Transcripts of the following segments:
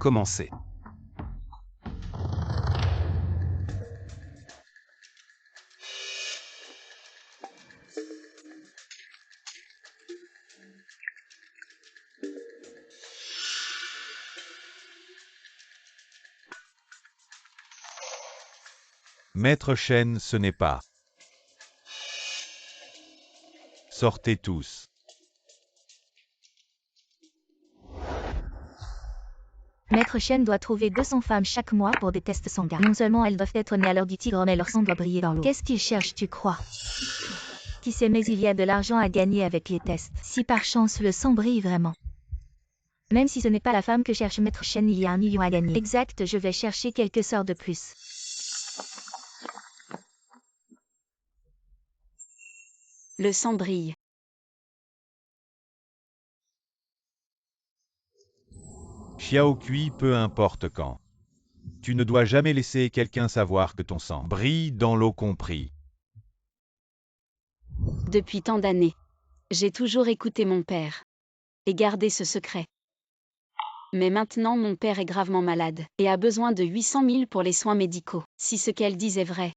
Commencez. Maître Chêne, ce n'est pas. Sortez tous. Maître Chêne doit trouver 200 femmes chaque mois pour des tests sanguins. Non seulement elles doivent être nées à l'heure du tigre, mais leur sang doit briller dans l'eau. Qu'est-ce qu'il cherche, tu crois? Qui sait, mais il y a de l'argent à gagner avec les tests. Si par chance le sang brille vraiment. Même si ce n'est pas la femme que cherche Maître Chêne, il y a 1 million à gagner. Exact, je vais chercher quelques sorts de plus. Le sang brille. Xiao Kui, peu importe quand. Tu ne dois jamais laisser quelqu'un savoir que ton sang brille dans l'eau compris. Depuis tant d'années, j'ai toujours écouté mon père et gardé ce secret. Mais maintenant mon père est gravement malade et a besoin de 800 000 pour les soins médicaux. Si ce qu'elle dit est vrai,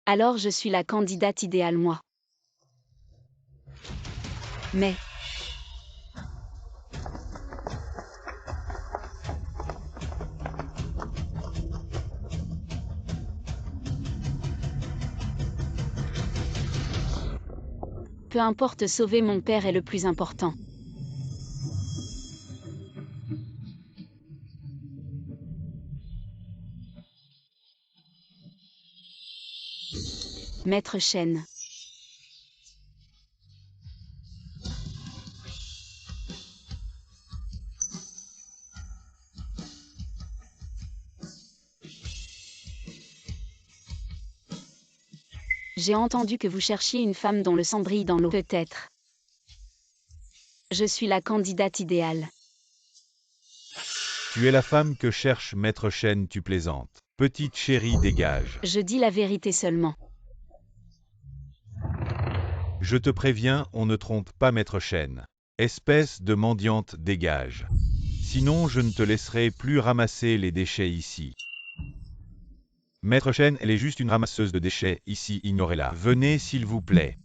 alors je suis la candidate idéale, moi. Mais peu importe, sauver mon père est le plus important. Maître Chêne. J'ai entendu que vous cherchiez une femme dont le sang brille dans l'eau. Peut-être. Je suis la candidate idéale. Tu es la femme que cherche Maître Chêne, tu plaisantes. Petite chérie, dégage. Je dis la vérité seulement. Je te préviens, on ne trompe pas Maître Chêne. Espèce de mendiante, dégage. Sinon, je ne te laisserai plus ramasser les déchets ici. Maître Chêne, elle est juste une ramasseuse de déchets, ici, ignorez-la. Venez s'il vous plaît.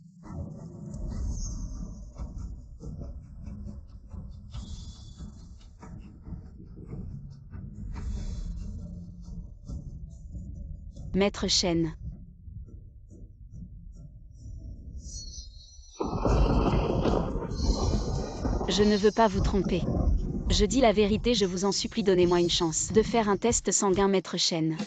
Maître Chêne. Je ne veux pas vous tromper. Je dis la vérité, je vous en supplie, donnez-moi une chance de faire un test sanguin, Maître Chêne.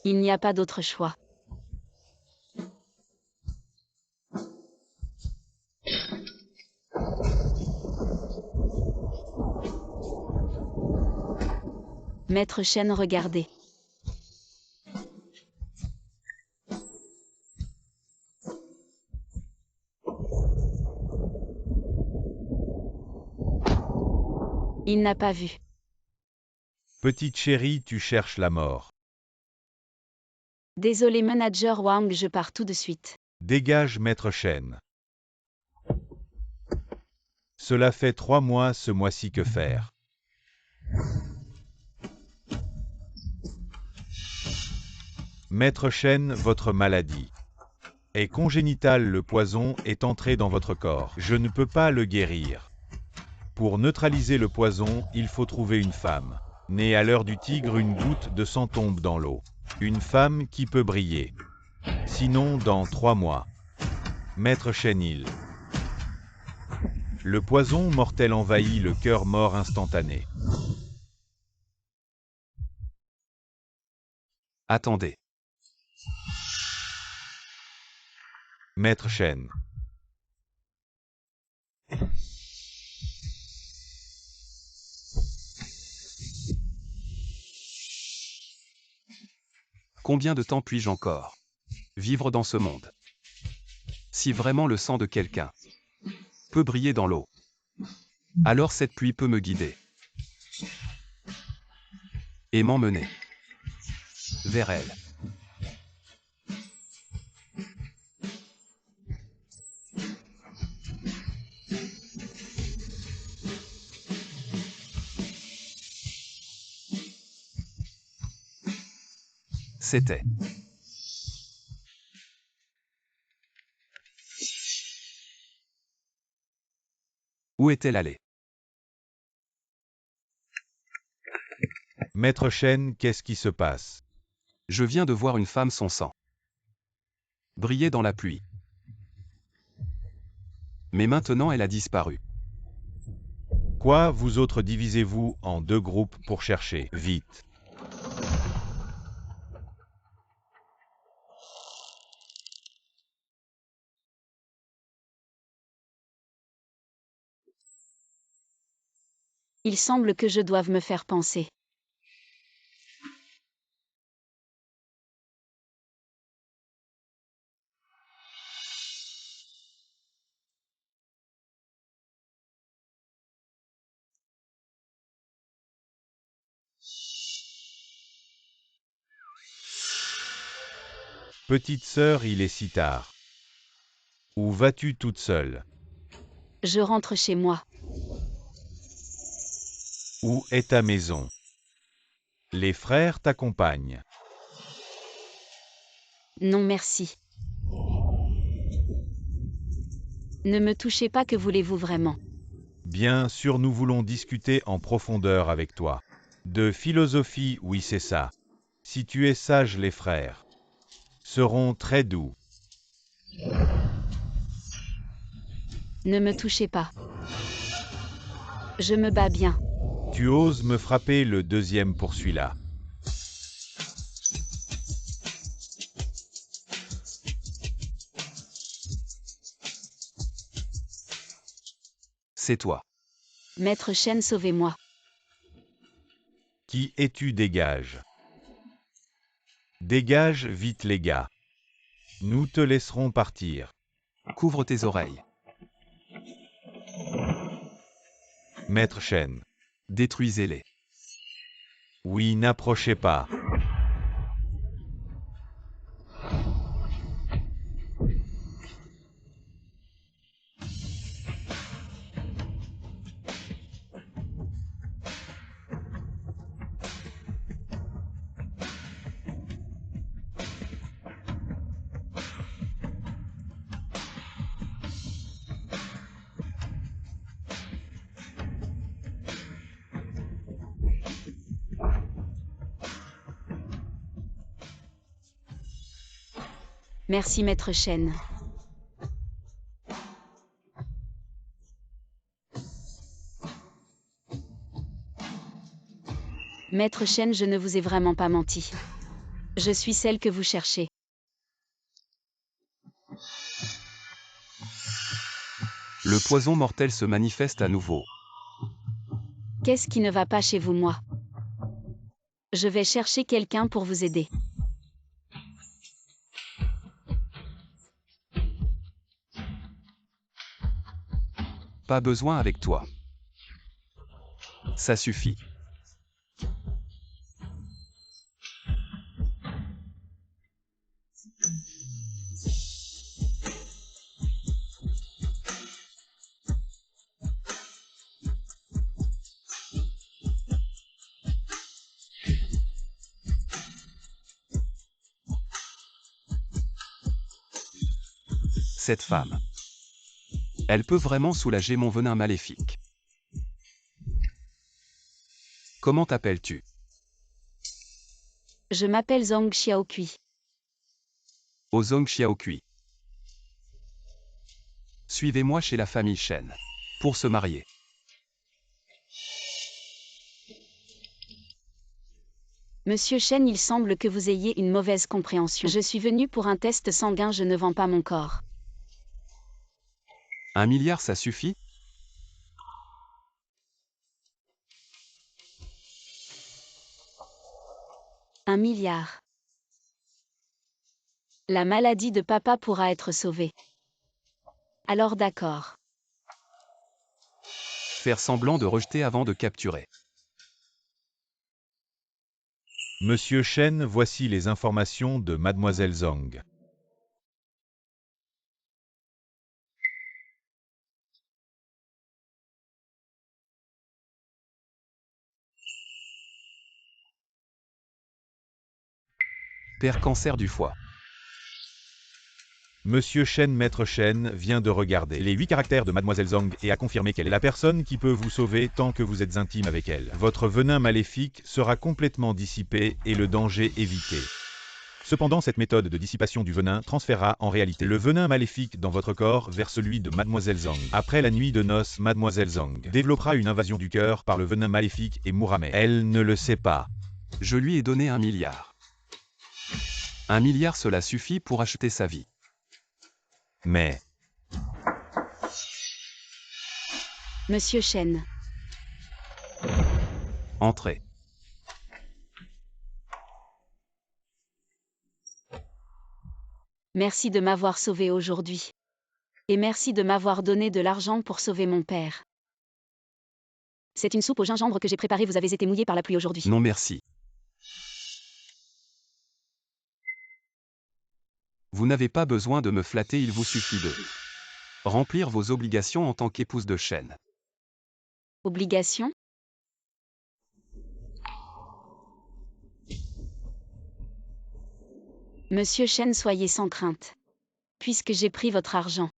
Il n'y a pas d'autre choix. Maître Chêne, regardez. Il n'a pas vu. Petite chérie, tu cherches la mort. Désolé, manager Wang, je pars tout de suite. Dégage Maître Chêne. Cela fait 3 mois ce mois-ci, que faire? Maître Chêne, votre maladie est congénitale, le poison est entré dans votre corps. Je ne peux pas le guérir. Pour neutraliser le poison, il faut trouver une femme. Née à l'heure du tigre, une goutte de sang tombe dans l'eau. Une femme qui peut briller. Sinon, dans 3 mois. Maître Chêne, le poison mortel envahit le cœur, mort instantanée. Attendez. Maître Chêne. Combien de temps puis-je encore vivre dans ce monde? Si vraiment le sang de quelqu'un peut briller dans l'eau, alors cette pluie peut me guider et m'emmener vers elle. C'était. Où est-elle allée? Maître Shen, qu'est-ce qui se passe? Je viens de voir une femme son sang briller dans la pluie. Mais maintenant elle a disparu. Quoi, vous autres divisez-vous en 2 groupes pour chercher, vite. Il semble que je doive me faire penser. Petite sœur, il est si tard. Où vas-tu toute seule? Je rentre chez moi. Où est ta maison? Les frères t'accompagnent. Non merci. Ne me touchez pas, que voulez-vous vraiment? Bien sûr, nous voulons discuter en profondeur avec toi. De philosophie, oui, c'est ça. Si tu es sage, les frères seront très doux. Ne me touchez pas. Je me bats bien. Tu oses me frapper le deuxième pour celui-là. C'est toi. Maître Shen, sauvez-moi. Qui es-tu? Dégage. Dégage vite, les gars. Nous te laisserons partir. Couvre tes oreilles. Maître Shen. Détruisez-les. Oui, n'approchez pas. Merci Maître Shen. Maître Shen, je ne vous ai vraiment pas menti. Je suis celle que vous cherchez. Le poison mortel se manifeste à nouveau. Qu'est-ce qui ne va pas chez vous, moi? Je vais chercher quelqu'un pour vous aider. Pas besoin avec toi. Ça suffit. Cette femme. Elle peut vraiment soulager mon venin maléfique. Comment t'appelles-tu? Je m'appelle Zhang Xiaokui. Ozong Xiaokui. Suivez-moi chez la famille Shen. Pour se marier. Monsieur Shen, il semble que vous ayez une mauvaise compréhension. Je suis venu pour un test sanguin, je ne vends pas mon corps. 1 milliard, ça suffit? Un milliard. La maladie de papa pourra être sauvée. Alors d'accord. Faire semblant de rejeter avant de capturer. Monsieur Shen, voici les informations de Mademoiselle Zhang. Père cancer du foie. Monsieur Shen, Maître Shen, vient de regarder les 8 caractères de Mademoiselle Zhang et a confirmé qu'elle est la personne qui peut vous sauver tant que vous êtes intime avec elle. Votre venin maléfique sera complètement dissipé et le danger évité. Cependant, cette méthode de dissipation du venin transférera en réalité le venin maléfique dans votre corps vers celui de Mademoiselle Zhang. Après la nuit de noces, Mademoiselle Zhang développera une invasion du cœur par le venin maléfique et mourra, mais elle ne le sait pas. Je lui ai donné 1 milliard. 1 milliard, cela suffit pour acheter sa vie. Mais Monsieur Shen. Entrez. Merci de m'avoir sauvé aujourd'hui. Et merci de m'avoir donné de l'argent pour sauver mon père. C'est une soupe au gingembre que j'ai préparée, vous avez été mouillé par la pluie aujourd'hui. Non merci. Vous n'avez pas besoin de me flatter, il vous suffit de remplir vos obligations en tant qu'épouse de Shen. Obligation? Monsieur Shen, soyez sans crainte. Puisque j'ai pris votre argent.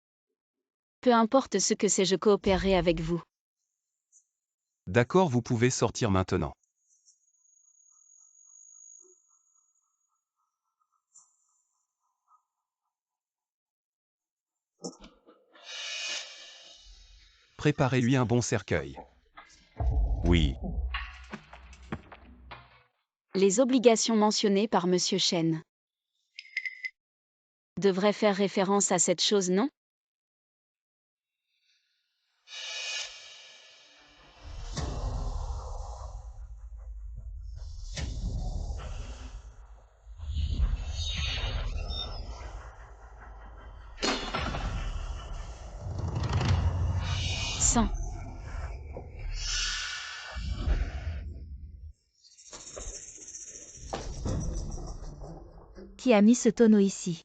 Peu importe ce que c'est, je coopérerai avec vous. D'accord, vous pouvez sortir maintenant. Préparez-lui un bon cercueil. oui, Les obligations mentionnées par Monsieur Shen devraient faire référence à cette chose, non? Sang. Qui a mis ce tonneau ici?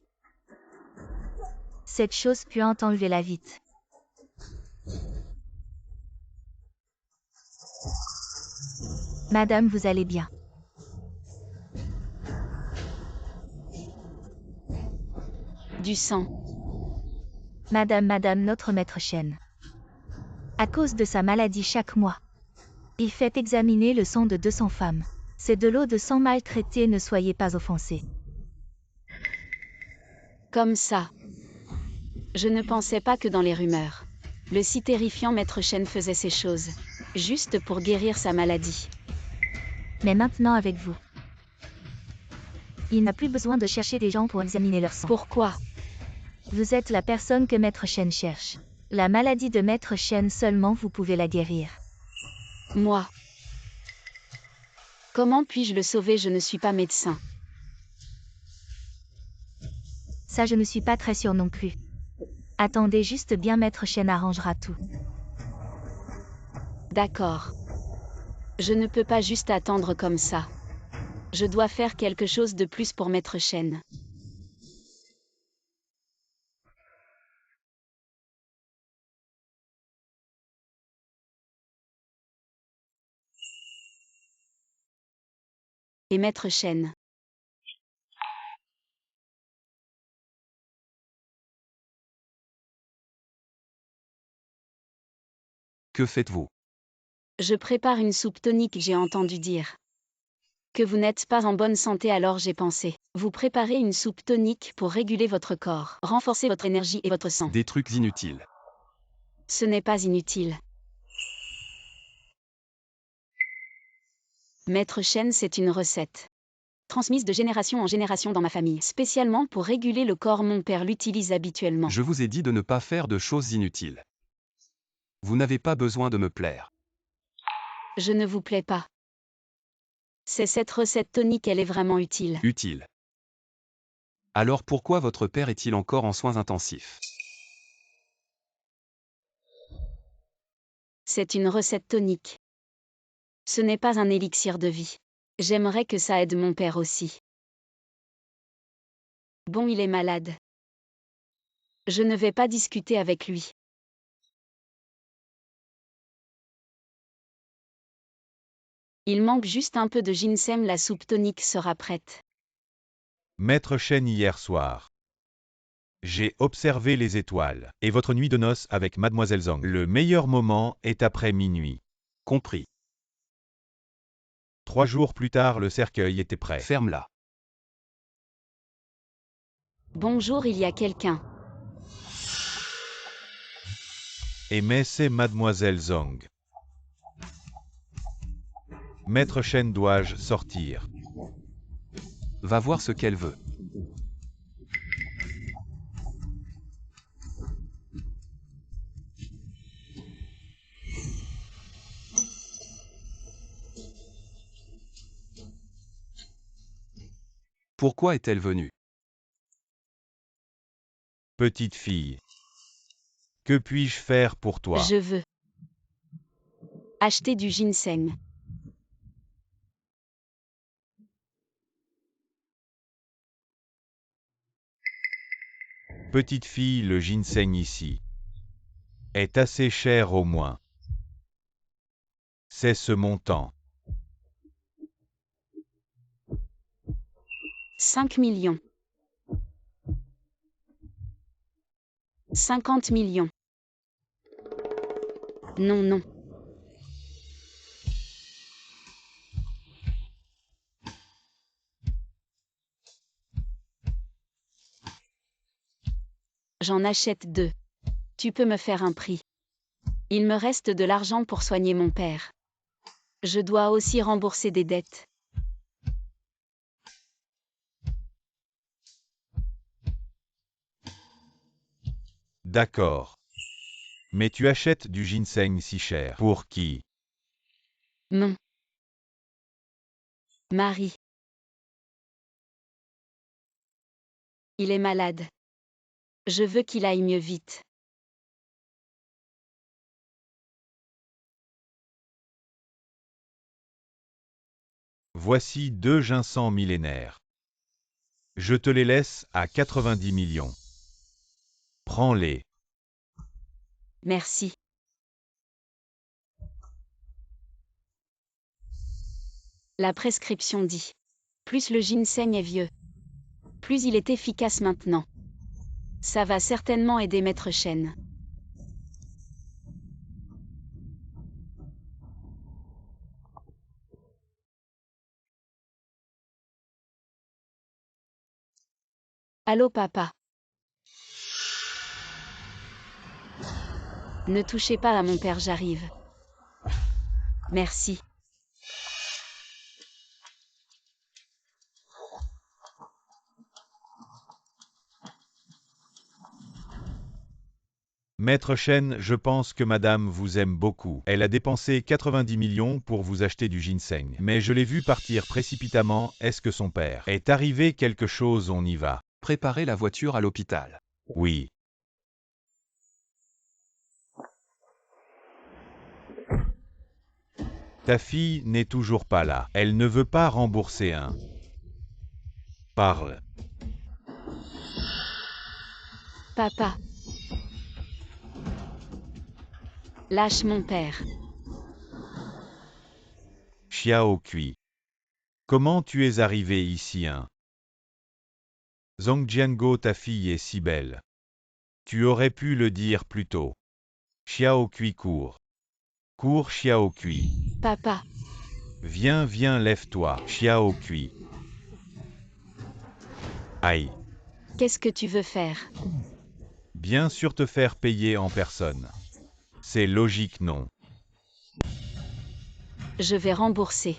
Cette chose puante, enlevez-la vite. Madame, vous allez bien? Du sang. Madame, notre maître Shen. À cause de sa maladie chaque mois, il fait examiner le sang de 200 femmes. C'est de l'eau de sang maltraitée, ne soyez pas offensés. Comme ça. Je ne pensais pas que dans les rumeurs, le si terrifiant maître Shen faisait ces choses, juste pour guérir sa maladie. Mais maintenant avec vous. Il n'a plus besoin de chercher des gens pour examiner leur sang. Pourquoi? Vous êtes la personne que maître Shen cherche. La maladie de maître Shen, seulement vous pouvez la guérir. Moi. Comment puis-je le sauver? Je ne suis pas médecin. Ça, je ne suis pas très sûre non plus. Attendez juste bien, maître Shen arrangera tout. D'accord. Je ne peux pas juste attendre comme ça. Je dois faire quelque chose de plus pour maître Shen. Et maître Shen. Que faites-vous? Je prépare une soupe tonique, j'ai entendu dire. Que vous n'êtes pas en bonne santé, alors j'ai pensé. Vous préparez une soupe tonique pour réguler votre corps, renforcer votre énergie et votre sang. Des trucs inutiles. Ce n'est pas inutile. Maître Shen, c'est une recette transmise de génération en génération dans ma famille, spécialement pour réguler le corps. Mon père l'utilise habituellement. Je vous ai dit de ne pas faire de choses inutiles. Vous n'avez pas besoin de me plaire. Je ne vous plais pas. C'est cette recette tonique, elle est vraiment utile. Utile. Alors pourquoi votre père est-il encore en soins intensifs? C'est une recette tonique. Ce n'est pas un élixir de vie. J'aimerais que ça aide mon père aussi. Bon, il est malade. Je ne vais pas discuter avec lui. Il manque juste un peu de ginseng, la soupe tonique sera prête. Maître Chen hier soir. J'ai observé les étoiles. Et votre nuit de noces avec Mademoiselle Zhang. Le meilleur moment est après minuit. Compris. 3 jours plus tard, le cercueil était prêt. Ferme-la. Bonjour, il y a quelqu'un. Mais c'est Mademoiselle Zhang. Maître Chen, dois-je sortir? Va voir ce qu'elle veut. Pourquoi est-elle venue? Petite fille. Que puis-je faire pour toi? Je veux acheter du ginseng. Petite fille, le ginseng ici est assez cher au moins. C'est ce montant. 5 millions. 50 millions. Non, non. J'en achète 2. Tu peux me faire un prix. Il me reste de l'argent pour soigner mon père. Je dois aussi rembourser des dettes. D'accord. Mais tu achètes du ginseng si cher. Pour qui? Mon mari. Il est malade. Je veux qu'il aille mieux vite. Voici 2 ginseng millénaires. Je te les laisse à 90 millions. Prends-les. Merci. La prescription dit. Plus le ginseng est vieux, plus il est efficace maintenant. Ça va certainement aider Maître Chen. Allô papa. Ne touchez pas à mon père, j'arrive. Merci. Maître Chen, je pense que madame vous aime beaucoup. Elle a dépensé 90 millions pour vous acheter du ginseng. Mais je l'ai vu partir précipitamment. Est-ce que son père est arrivé quelque chose? On y va. Préparez la voiture à l'hôpital. Oui. Ta fille n'est toujours pas là. Elle ne veut pas rembourser un. Parle. Papa. Lâche mon père. Xiao Kui. Comment tu es arrivé ici, hein? Zhang Jiango, ta fille est si belle. Tu aurais pu le dire plus tôt. Xiao Kui court. Cours Xiao Kui. Papa. Viens, viens, lève-toi. Xiao Kui. Aïe. Qu'est-ce que tu veux faire? Bien sûr te faire payer en personne. C'est logique, non? Je vais rembourser.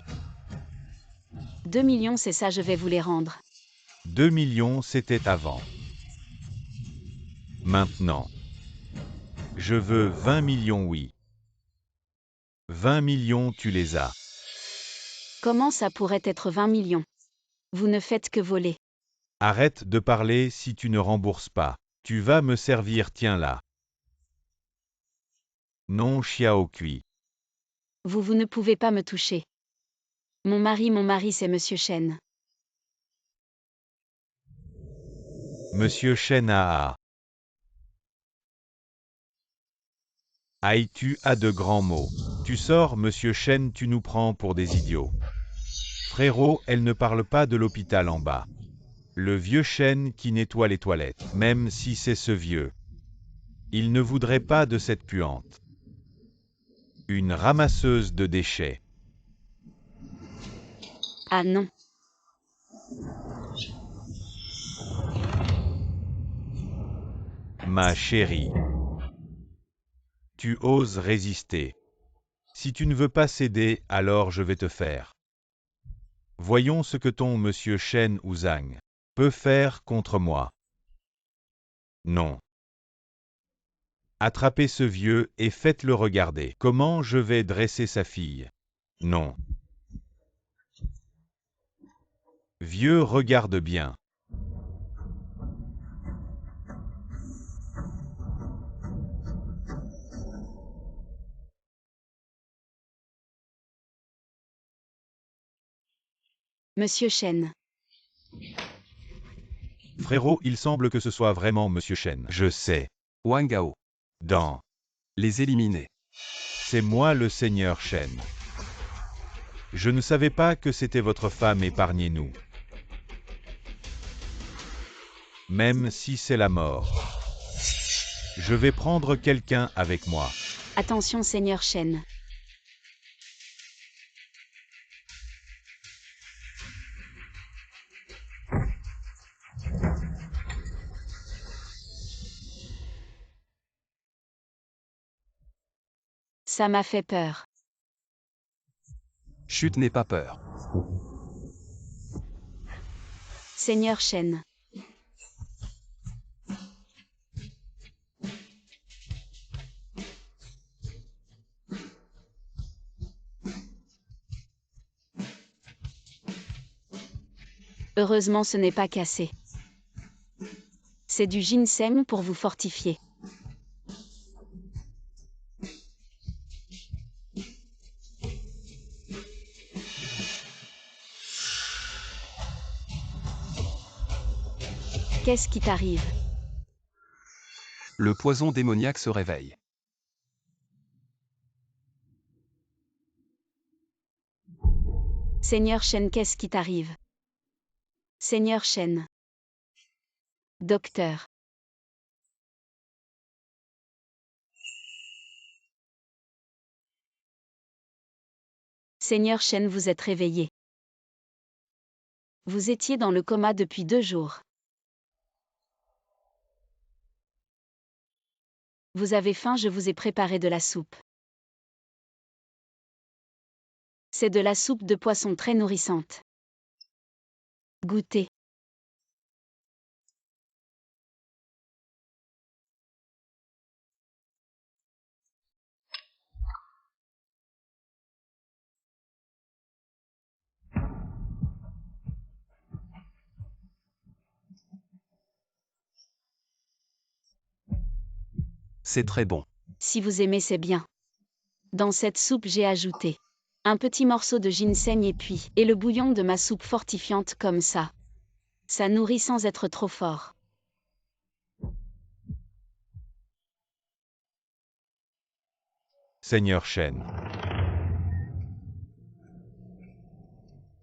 2 millions, c'est ça, je vais vous les rendre. 2 millions, c'était avant. Maintenant. Je veux 20 millions, oui. 20 millions, tu les as. Comment ça pourrait être 20 millions? Vous ne faites que voler. Arrête de parler si tu ne rembourses pas. Tu vas me servir, tiens là. Non, Xiao Kui. Vous ne pouvez pas me toucher. Mon mari, c'est Monsieur Chen. Monsieur Chen a. Aïe, tu as de grands mots. Tu sors, Monsieur Chen, tu nous prends pour des idiots. Frérot, elle ne parle pas de l'hôpital en bas. Le vieux chêne qui nettoie les toilettes, même si c'est ce vieux. Il ne voudrait pas de cette puante. Une ramasseuse de déchets. Ah non. Ma chérie. Tu oses résister. Si tu ne veux pas céder, alors je vais te faire. Voyons ce que ton monsieur Shen Ouzang peut faire contre moi. Non. Attrapez ce vieux et faites-le regarder. Comment je vais dresser sa fille? Non. Vieux, regarde bien. Monsieur Shen. Frérot, il semble que ce soit vraiment monsieur Shen. Je sais. Wang Gao. Dans. Les éliminer. C'est moi le seigneur Shen. Je ne savais pas que c'était votre femme, épargnez-nous. Même si c'est la mort. Je vais prendre quelqu'un avec moi. Attention, Seigneur Shen. Ça m'a fait peur. Chut, n'aie pas peur. Seigneur Shen. Heureusement, ce n'est pas cassé. C'est du ginseng pour vous fortifier. Qu'est-ce qui t'arrive? Le poison démoniaque se réveille. Seigneur Shen, qu'est-ce qui t'arrive? Seigneur Shen. Docteur. Seigneur Shen, vous êtes réveillé. Vous étiez dans le coma depuis 2 jours. Vous avez faim, je vous ai préparé de la soupe. C'est de la soupe de poisson très nourrissante. Goûtez. C'est très bon. Si vous aimez, c'est bien. Dans cette soupe, j'ai ajouté un petit morceau de ginseng et le bouillon de ma soupe fortifiante comme ça. Ça nourrit sans être trop fort. Seigneur Shen.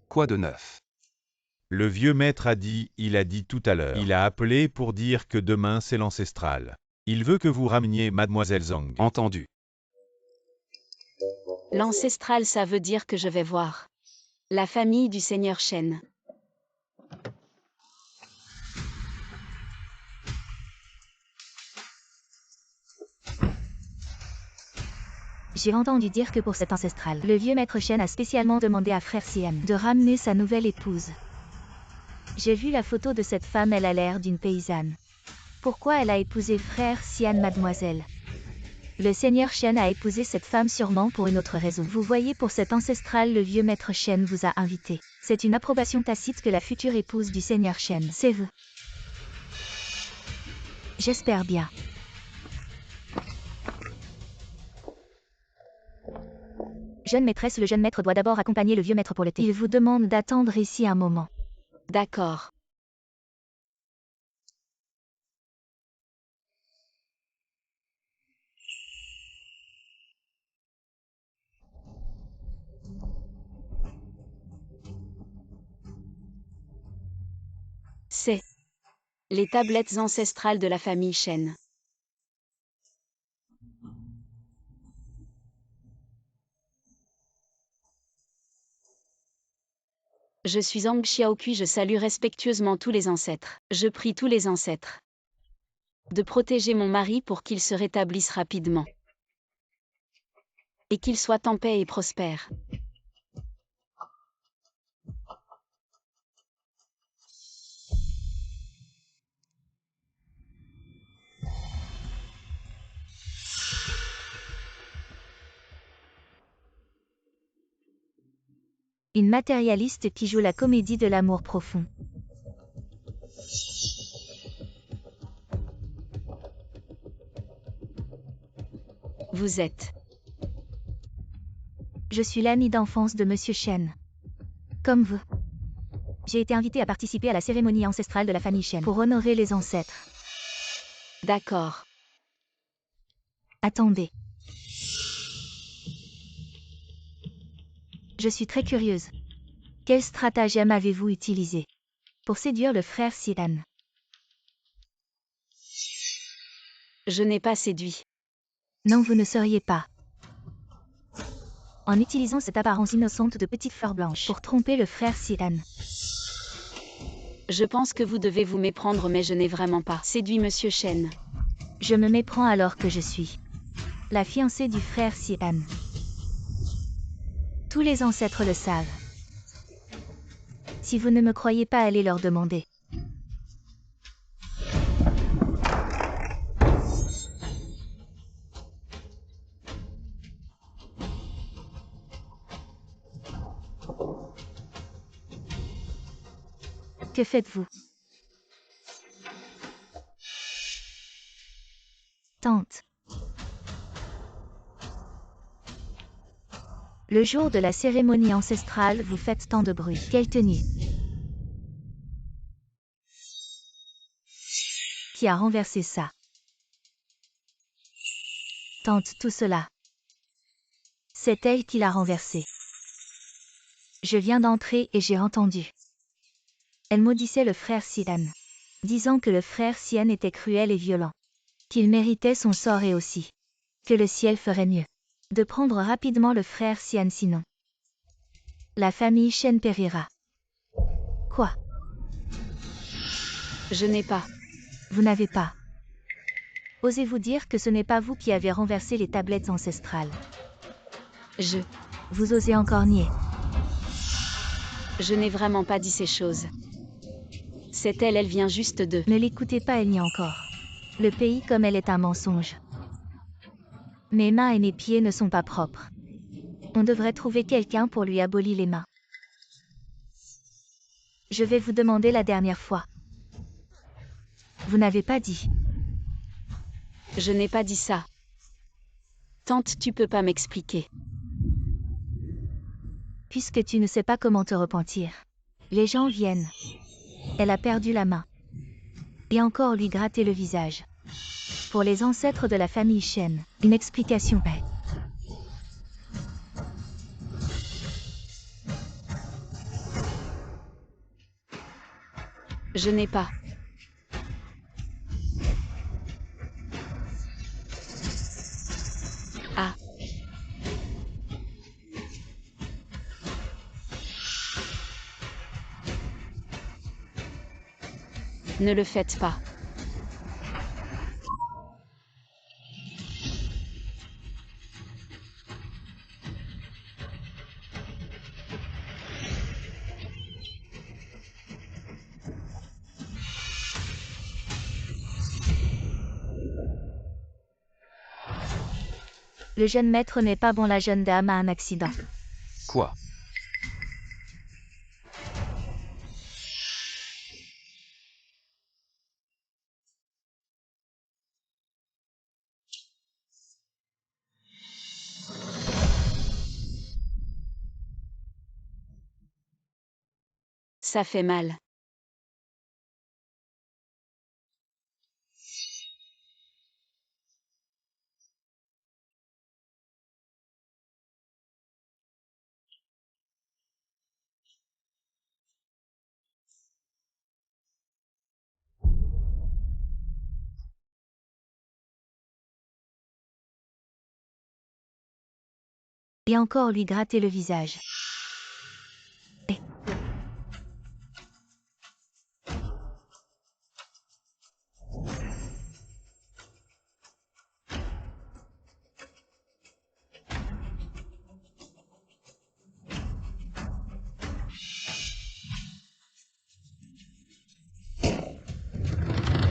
Quoi de neuf? Le vieux maître a dit, il a dit tout à l'heure. Il a appelé pour dire que demain c'est l'ancestral. Il veut que vous rameniez Mademoiselle Zhang. Entendu. L'ancestral, ça veut dire que je vais voir la famille du Seigneur Shen. J'ai entendu dire que pour cet ancestral, le vieux maître Shen a spécialement demandé à frère Sian de ramener sa nouvelle épouse. J'ai vu la photo de cette femme, elle a l'air d'une paysanne. Pourquoi elle a épousé frère Sian, mademoiselle? Le seigneur Shen a épousé cette femme sûrement pour une autre raison. Vous voyez, pour cet ancestral, le vieux maître Shen vous a invité. C'est une approbation tacite que la future épouse du seigneur Shen, c'est vous. J'espère bien. Jeune maîtresse, le jeune maître doit d'abord accompagner le vieux maître pour le thé. Il vous demande d'attendre ici un moment. D'accord. C'est les tablettes ancestrales de la famille Shen. Je suis Ang Xiaokui, je salue respectueusement tous les ancêtres. Je prie tous les ancêtres de protéger mon mari pour qu'il se rétablisse rapidement. Et qu'il soit en paix et prospère. Une matérialiste qui joue la comédie de l'amour profond. Vous êtes. Je suis l'amie d'enfance de Monsieur Shen. Comme vous. J'ai été invitée à participer à la cérémonie ancestrale de la famille Shen pour honorer les ancêtres. D'accord. Attendez. Je suis très curieuse. Quel stratagème avez-vous utilisé pour séduire le frère Xian? Je n'ai pas séduit. Non, vous ne seriez pas. En utilisant cette apparence innocente de petite fleur blanche pour tromper le frère Xian. Je pense que vous devez vous méprendre, mais je n'ai vraiment pas séduit Monsieur Shen. Je me méprends alors que je suis la fiancée du frère Xian. Tous les ancêtres le savent. Si vous ne me croyez pas, allez leur demander. Que faites-vous? Tante. Le jour de la cérémonie ancestrale, vous faites tant de bruit. Quelle tenue? Qui a renversé ça? Tante, tout cela. C'est elle qui l'a renversé. Je viens d'entrer et j'ai entendu. Elle maudissait le frère Xian, disant que le frère Xian était cruel et violent, qu'il méritait son sort et aussi que le ciel ferait mieux de prendre rapidement le frère Xian, sinon la famille Shen périra. Quoi? Je n'ai pas. Vous n'avez pas. Osez-vous dire que ce n'est pas vous qui avez renversé les tablettes ancestrales? Vous osez encore nier? Je n'ai vraiment pas dit ces choses. C'est elle, elle vient juste de... Ne l'écoutez pas, elle nie encore. Le pays comme elle est un mensonge. Mes mains et mes pieds ne sont pas propres. On devrait trouver quelqu'un pour lui abolir les mains. Je vais vous demander la dernière fois. Vous n'avez pas dit. Je n'ai pas dit ça. Tante, tu peux pas m'expliquer. Puisque tu ne sais pas comment te repentir. Les gens viennent. Elle a perdu la main. Et encore lui gratter le visage. Pour les ancêtres de la famille Shen, une explication est. Je n'ai pas. Ah. Ne le faites pas. Le jeune maître n'est pas bon, la jeune dame a un accident. Quoi? Ça fait mal. Et encore lui gratter le visage.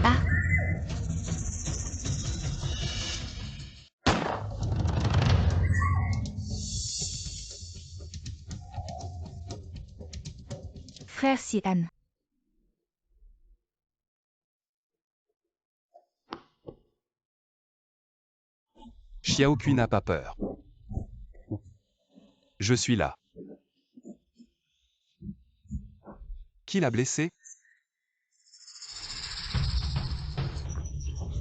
Ah! Frère Sian. Xiaokui n'a pas peur. Je suis là. Qui l'a blessé?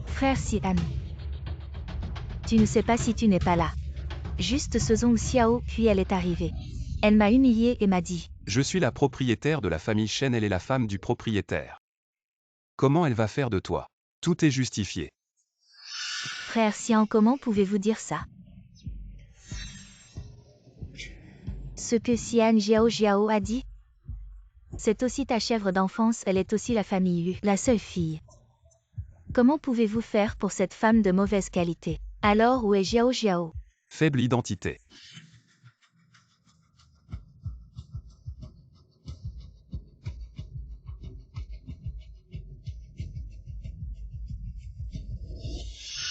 Frère Sian. Tu ne sais pas si tu n'es pas là. Juste ce Zong Xiao, puis elle est arrivée. Elle m'a humiliée et m'a dit. Je suis la propriétaire de la famille Shen, elle est la femme du propriétaire. Comment elle va faire de toi? Tout est justifié. Frère Sian, comment pouvez-vous dire ça? Ce que Xian Jiao a dit? C'est aussi ta chèvre d'enfance, elle est aussi la famille Yu, la seule fille. Comment pouvez-vous faire pour cette femme de mauvaise qualité? Alors où est Jiao? Faible identité.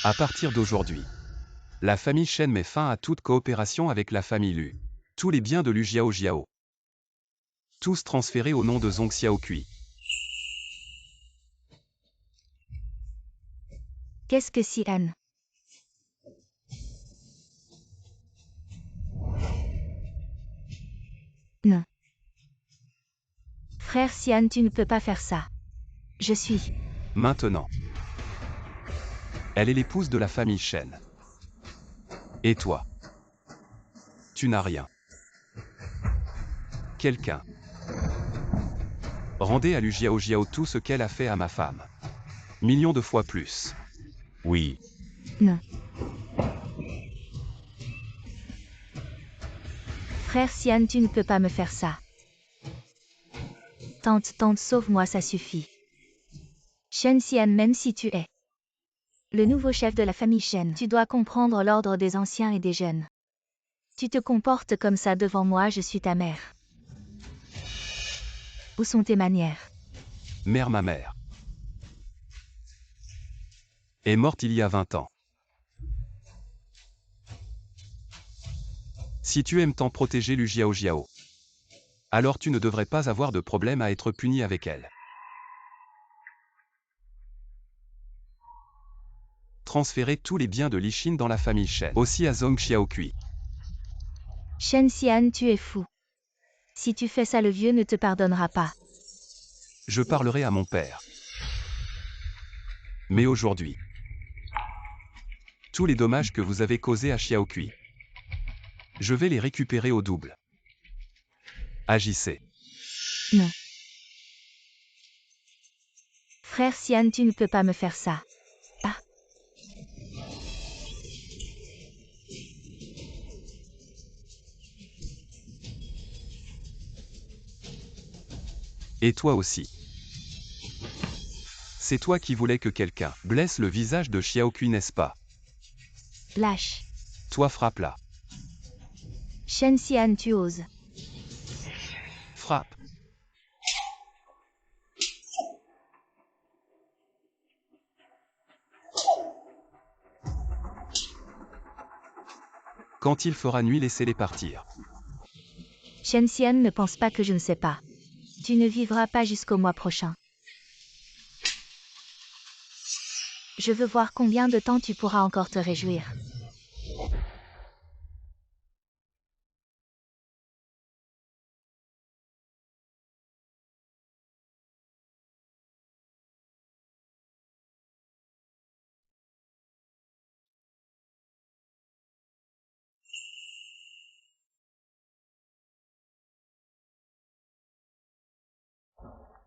À partir d'aujourd'hui, la famille Shen met fin à toute coopération avec la famille Lu. Tous les biens de Lu Jiao. Tous transférés au nom de Zong Xiaokui. Qu'est-ce que Xian? Non. Frère Xian, tu ne peux pas faire ça. Je suis. Maintenant. Elle est l'épouse de la famille Shen. Et toi? Tu n'as rien. Quelqu'un. Rendez à Lu Jiao tout ce qu'elle a fait à ma femme. Millions de fois plus. Oui. Non. Frère Xian, tu ne peux pas me faire ça. Tante, sauve-moi, ça suffit. Shen Xian, même si tu es le nouveau chef de la famille Shen, tu dois comprendre l'ordre des anciens et des jeunes. Tu te comportes comme ça devant moi, je suis ta mère. Où sont tes manières? Mère, ma mère est morte il y a 20 ans. Si tu aimes tant protéger Lu Jiao, alors tu ne devrais pas avoir de problème à être puni avec elle. Transférer tous les biens de Li Xin dans la famille Shen, aussi à Zong Xiaokui. Shen Xian, tu es fou. Si tu fais ça, le vieux ne te pardonnera pas. Je parlerai à mon père. Mais aujourd'hui, tous les dommages que vous avez causés à Xiaokui, je vais les récupérer au double. Agissez. Non. Frère Xian, tu ne peux pas me faire ça. Ah. Et toi aussi. C'est toi qui voulais que quelqu'un blesse le visage de Xiaokui, n'est-ce pas? Lâche. Toi, frappe-la. Shen Xian, tu oses. Frappe. Quand il fera nuit, laissez-les partir. Shen Xian, ne pense pas que je ne sais pas. Tu ne vivras pas jusqu'au mois prochain. Je veux voir combien de temps tu pourras encore te réjouir.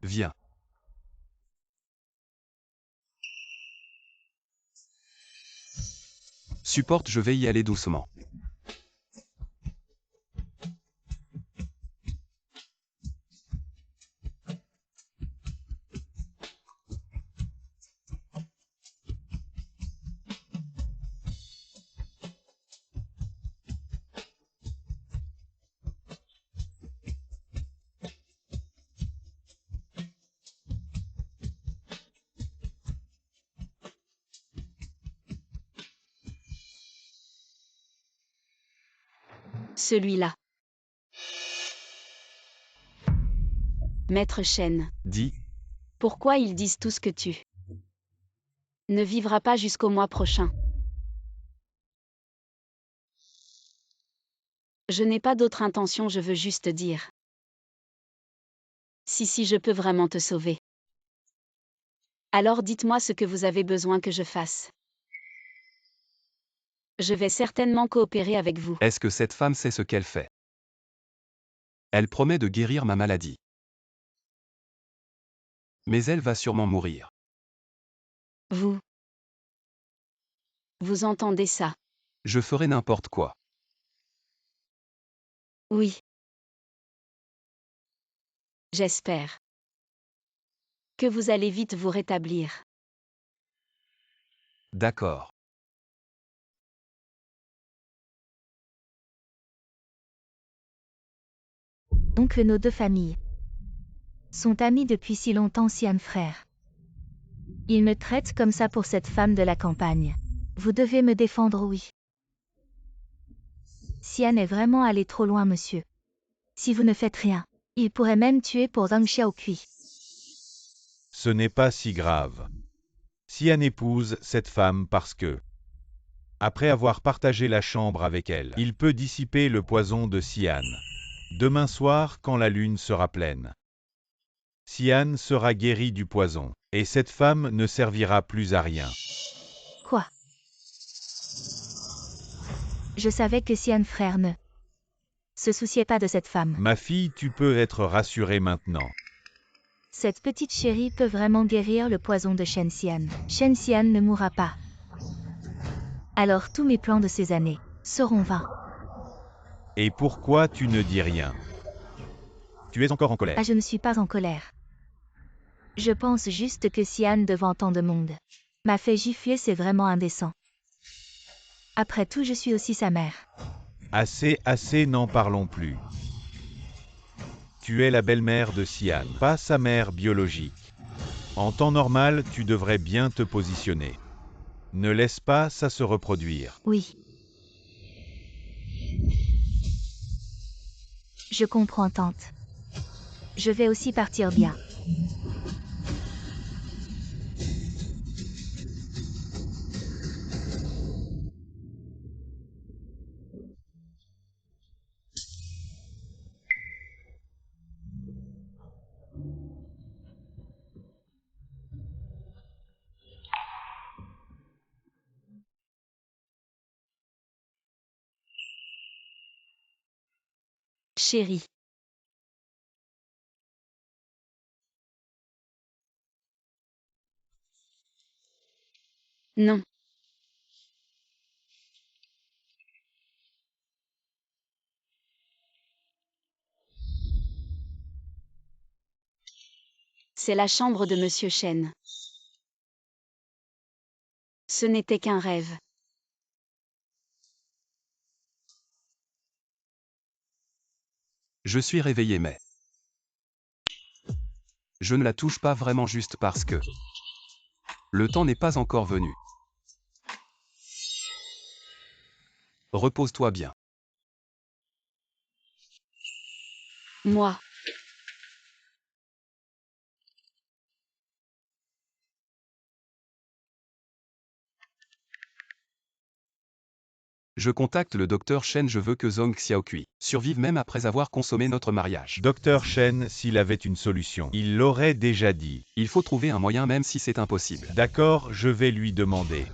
Viens. Supporte, je vais y aller doucement. Celui-là. Maître Shen. Dis, Pourquoi ils disent tous que tu ne vivras pas jusqu'au mois prochain? Je n'ai pas d'autre intention, je veux juste dire. Si je peux vraiment te sauver. Alors dites-moi ce que vous avez besoin que je fasse. Je vais certainement coopérer avec vous. est-ce que cette femme sait ce qu'elle fait? Elle promet de guérir ma maladie. Mais elle va sûrement mourir. Vous entendez ça? Je ferai n'importe quoi. Oui. J'espère que vous allez vite vous rétablir. D'accord. Donc nos deux familles sont amies depuis si longtemps, Sian frère. Il me traite comme ça pour cette femme de la campagne. Vous devez me défendre, oui. Sian est vraiment allé trop loin, monsieur. Si vous ne faites rien, il pourrait même tuer pour Zhang Xiaokui. Ce n'est pas si grave. Sian épouse cette femme parce que, après avoir partagé la chambre avec elle, il peut dissiper le poison de Sian. Demain soir, quand la lune sera pleine, Sian sera guéri du poison, et cette femme ne servira plus à rien. Quoi? Je savais que Sian frère ne se souciait pas de cette femme. Ma fille, tu peux être rassurée maintenant. Cette petite chérie peut vraiment guérir le poison de Shen Xian. Shen Xian ne mourra pas. Alors tous mes plans de ces années seront vains. Et pourquoi tu ne dis rien? Tu es encore en colère. Ah, je ne suis pas en colère. Je pense juste que Xian devant tant de monde m'a fait gifler, c'est vraiment indécent. Après tout, je suis aussi sa mère. Assez, n'en parlons plus. Tu es la belle-mère de Sian, pas sa mère biologique. En temps normal, tu devrais bien te positionner. Ne laisse pas ça se reproduire. Oui. Je comprends, tante. Je vais aussi partir bien. Chérie. Non. C'est la chambre de Monsieur Shen. Ce n'était qu'un rêve. Je suis réveillé mais je ne la touche pas vraiment juste parce que le temps n'est pas encore venu. Repose-toi bien. Moi. Je contacte le docteur Shen, je veux que Zhang Xiaokui survive même après avoir consommé notre mariage. Docteur Shen, s'il avait une solution, il l'aurait déjà dit. Il faut trouver un moyen même si c'est impossible. D'accord, je vais lui demander.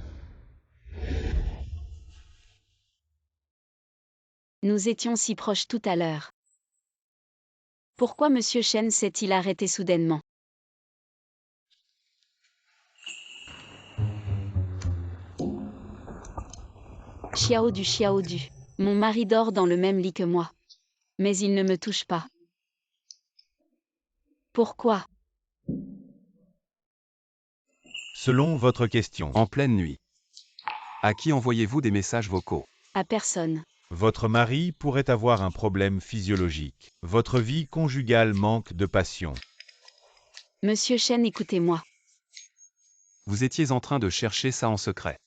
Nous étions si proches tout à l'heure. Pourquoi Monsieur Shen s'est-il arrêté soudainement? Xiao du. Mon mari dort dans le même lit que moi. Mais il ne me touche pas. Pourquoi? Selon votre question, En pleine nuit. À qui envoyez-vous des messages vocaux? À personne. votre mari pourrait avoir un problème physiologique. Votre vie conjugale manque de passion. Monsieur Shen, écoutez-moi. Vous étiez en train de chercher ça en secret.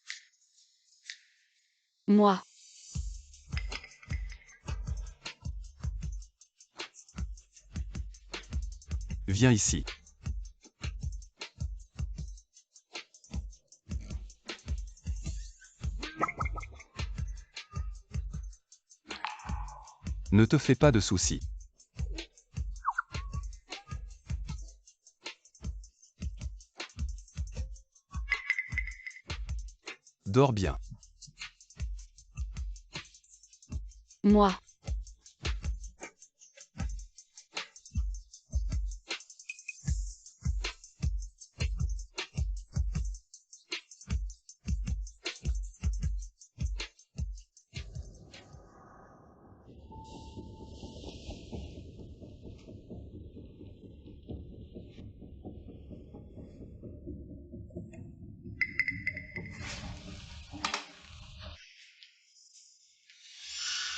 Moi. Viens ici. Ne te fais pas de soucis. Dors bien. Moi.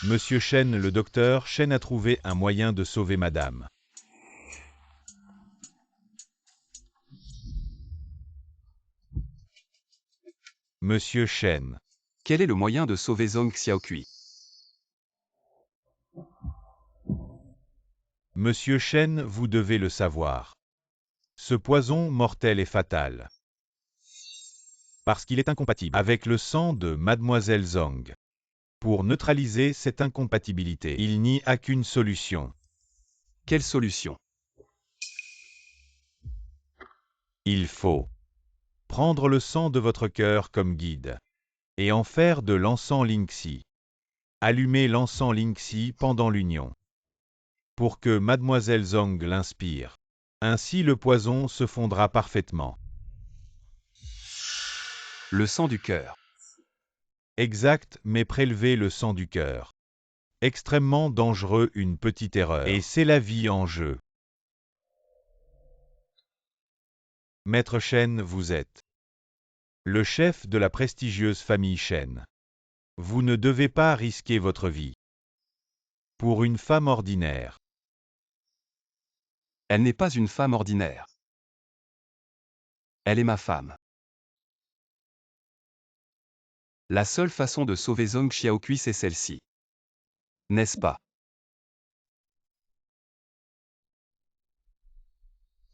Monsieur Chen, le docteur Chen a trouvé un moyen de sauver madame. Monsieur Chen. Quel est le moyen de sauver Zhong Xiaokui? Monsieur Chen, vous devez le savoir. Ce poison mortel est fatal. Parce qu'il est incompatible avec le sang de Mademoiselle Zhong. Pour neutraliser cette incompatibilité, il n'y a qu'une solution. Quelle solution? Il faut prendre le sang de votre cœur comme guide et en faire de l'encens Lingxi. Allumez l'encens Lingxi pendant l'union pour que Mademoiselle Zhong l'inspire. Ainsi le poison se fondra parfaitement. Le sang du cœur. Exact, mais prélevez le sang du cœur. Extrêmement dangereux, une petite erreur. Et c'est la vie en jeu. Maître Chen, vous êtes le chef de la prestigieuse famille Chen. Vous ne devez pas risquer votre vie pour une femme ordinaire. Elle n'est pas une femme ordinaire. Elle est ma femme. La seule façon de sauver Zhong Xiaokui, c'est celle-ci. N'est-ce pas?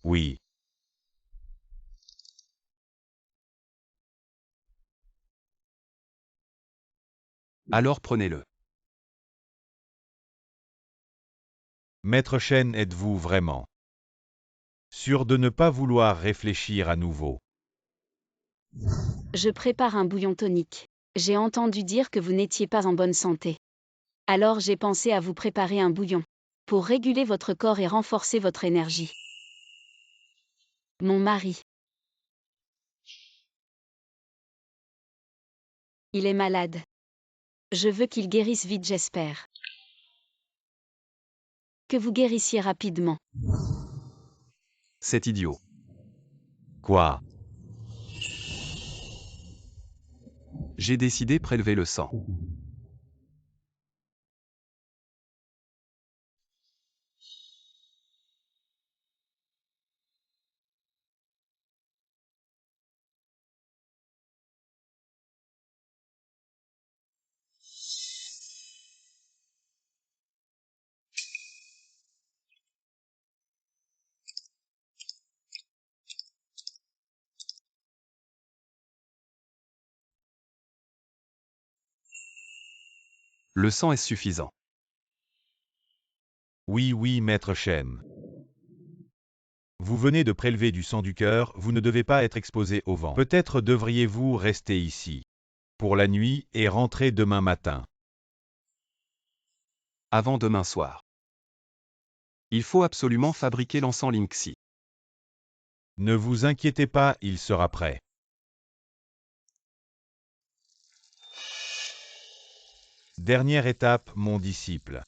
Oui. Alors prenez-le. Maître Chen, êtes-vous vraiment sûr de ne pas vouloir réfléchir à nouveau? Je prépare un bouillon tonique. J'ai entendu dire que vous n'étiez pas en bonne santé. Alors j'ai pensé à vous préparer un bouillon. Pour réguler votre corps et renforcer votre énergie. Mon mari. Il est malade. Je veux qu'il guérisse vite, j'espère. Que vous guérissiez rapidement. C'est idiot. Quoi? J'ai décidé prélever le sang. Le sang est suffisant. Oui, oui, Maître Chen. Vous venez de prélever du sang du cœur, vous ne devez pas être exposé au vent. Peut-être devriez-vous rester ici pour la nuit et rentrer demain matin. Avant demain soir. Il faut absolument fabriquer l'encens Lingxi. Ne vous inquiétez pas, il sera prêt. Dernière étape, mon disciple.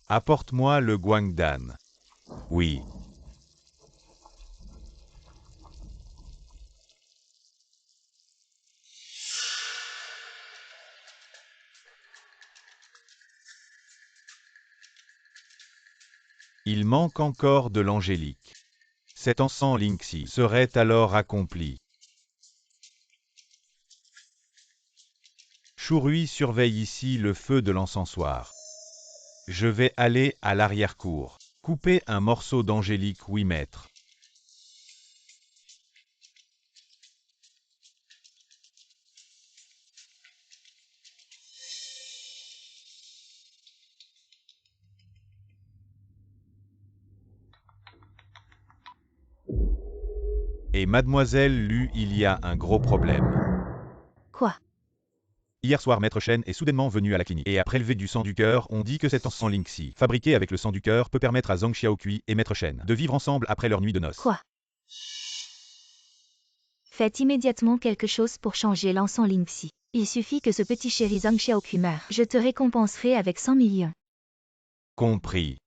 Apporte-moi le Guangdan. Oui. Il manque encore de l'angélique. Cet encens Lingxi serait alors accompli. Chourui surveille ici le feu de l'encensoir. Je vais aller à l'arrière-cour. Coupez un morceau d'angélique, oui maître. Et mademoiselle Lu, il y a un gros problème. Quoi? Hier soir, maître Chen est soudainement venu à la clinique et a prélevé du sang du cœur. On dit que cet encens Lingxi, fabriqué avec le sang du cœur, peut permettre à Zhang Xiaokui et maître Chen de vivre ensemble après leur nuit de noces. Quoi? Faites immédiatement quelque chose pour changer l'encens Lingxi. Il suffit que ce petit chéri Zhang Xiaoqu meure. Je te récompenserai avec 100 millions. Compris.